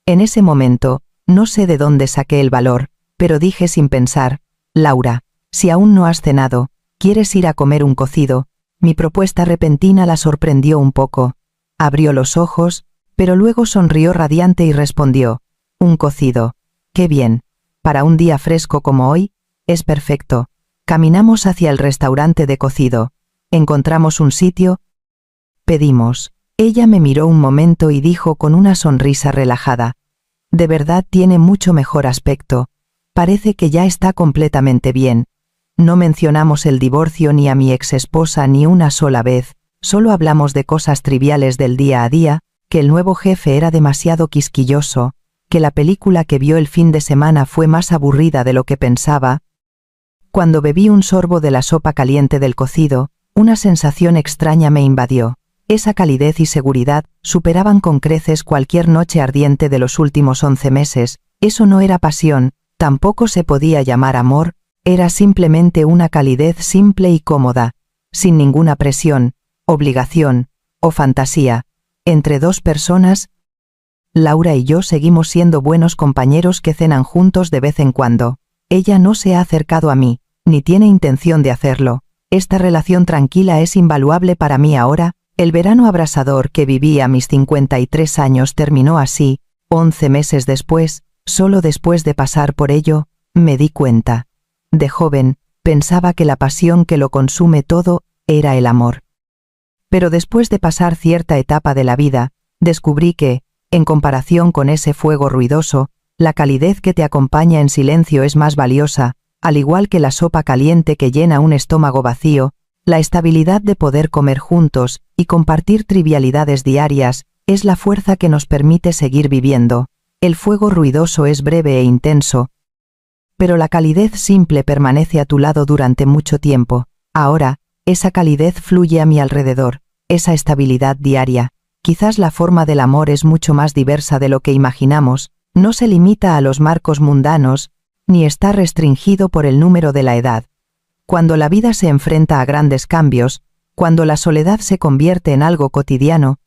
En ese momento, no sé de dónde saqué el valor, pero dije sin pensar, Laura, si aún no has cenado, ¿quieres ir a comer un cocido? Mi propuesta repentina la sorprendió un poco. Abrió los ojos, pero luego sonrió radiante y respondió, un cocido. Qué bien. Para un día fresco como hoy, es perfecto. Caminamos hacia el restaurante de cocido. Encontramos un sitio. Pedimos. Ella me miró un momento y dijo con una sonrisa relajada, de verdad tiene mucho mejor aspecto. Parece que ya está completamente bien. No mencionamos el divorcio ni a mi exesposa ni una sola vez, solo hablamos de cosas triviales del día a día, que el nuevo jefe era demasiado quisquilloso, que la película que vio el fin de semana fue más aburrida de lo que pensaba. Cuando bebí un sorbo de la sopa caliente del cocido, una sensación extraña me invadió. Esa calidez y seguridad superaban con creces cualquier noche ardiente de los últimos 11 meses. Eso no era pasión, tampoco se podía llamar amor, era simplemente una calidez simple y cómoda, sin ninguna presión, obligación o fantasía. Entre dos personas, Laura y yo seguimos siendo buenos compañeros que cenan juntos de vez en cuando. Ella no se ha acercado a mí, ni tiene intención de hacerlo. Esta relación tranquila es invaluable para mí ahora. El verano abrasador que viví a mis 53 años terminó así. 11 meses después, solo después de pasar por ello, me di cuenta. De joven, pensaba que la pasión que lo consume todo era el amor. Pero después de pasar cierta etapa de la vida, descubrí que, en comparación con ese fuego ruidoso, la calidez que te acompaña en silencio es más valiosa, al igual que la sopa caliente que llena un estómago vacío. La estabilidad de poder comer juntos y compartir trivialidades diarias es la fuerza que nos permite seguir viviendo. El fuego ruidoso es breve e intenso, pero la calidez simple permanece a tu lado durante mucho tiempo. Ahora, esa calidez fluye a mi alrededor, esa estabilidad diaria. Quizás la forma del amor es mucho más diversa de lo que imaginamos, no se limita a los marcos mundanos, ni está restringido por el número de la edad. Cuando la vida se enfrenta a grandes cambios, cuando la soledad se convierte en algo cotidiano,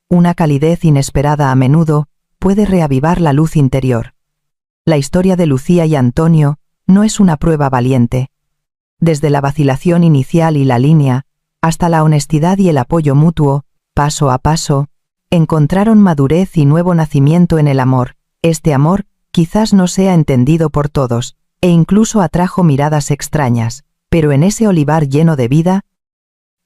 una calidez inesperada a menudo puede reavivar la luz interior. La historia de Lucía y Antonio no es una prueba valiente. Desde la vacilación inicial y la línea, hasta la honestidad y el apoyo mutuo, paso a paso, encontraron madurez y nuevo nacimiento en el amor. Este amor quizás no sea entendido por todos, e incluso atrajo miradas extrañas, pero en ese olivar lleno de vida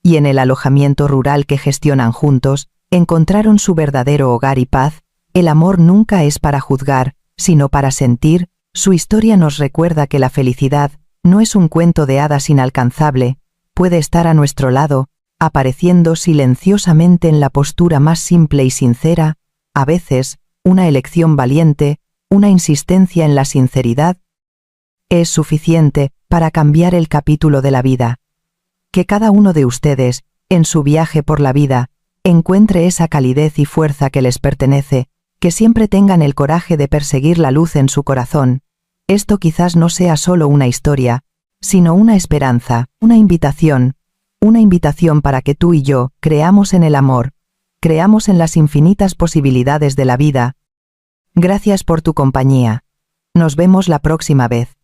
y en el alojamiento rural que gestionan juntos, encontraron su verdadero hogar y paz. El amor nunca es para juzgar, sino para sentir. Su historia nos recuerda que la felicidad no es un cuento de hadas inalcanzable, puede estar a nuestro lado, apareciendo silenciosamente en la postura más simple y sincera, a veces, una elección valiente, una insistencia en la sinceridad, es suficiente para cambiar el capítulo de la vida. Que cada uno de ustedes, en su viaje por la vida, encuentre esa calidez y fuerza que les pertenece, que siempre tengan el coraje de perseguir la luz en su corazón. Esto quizás no sea solo una historia, sino una esperanza, una invitación para que tú y yo creamos en el amor, creamos en las infinitas posibilidades de la vida. Gracias por tu compañía. Nos vemos la próxima vez.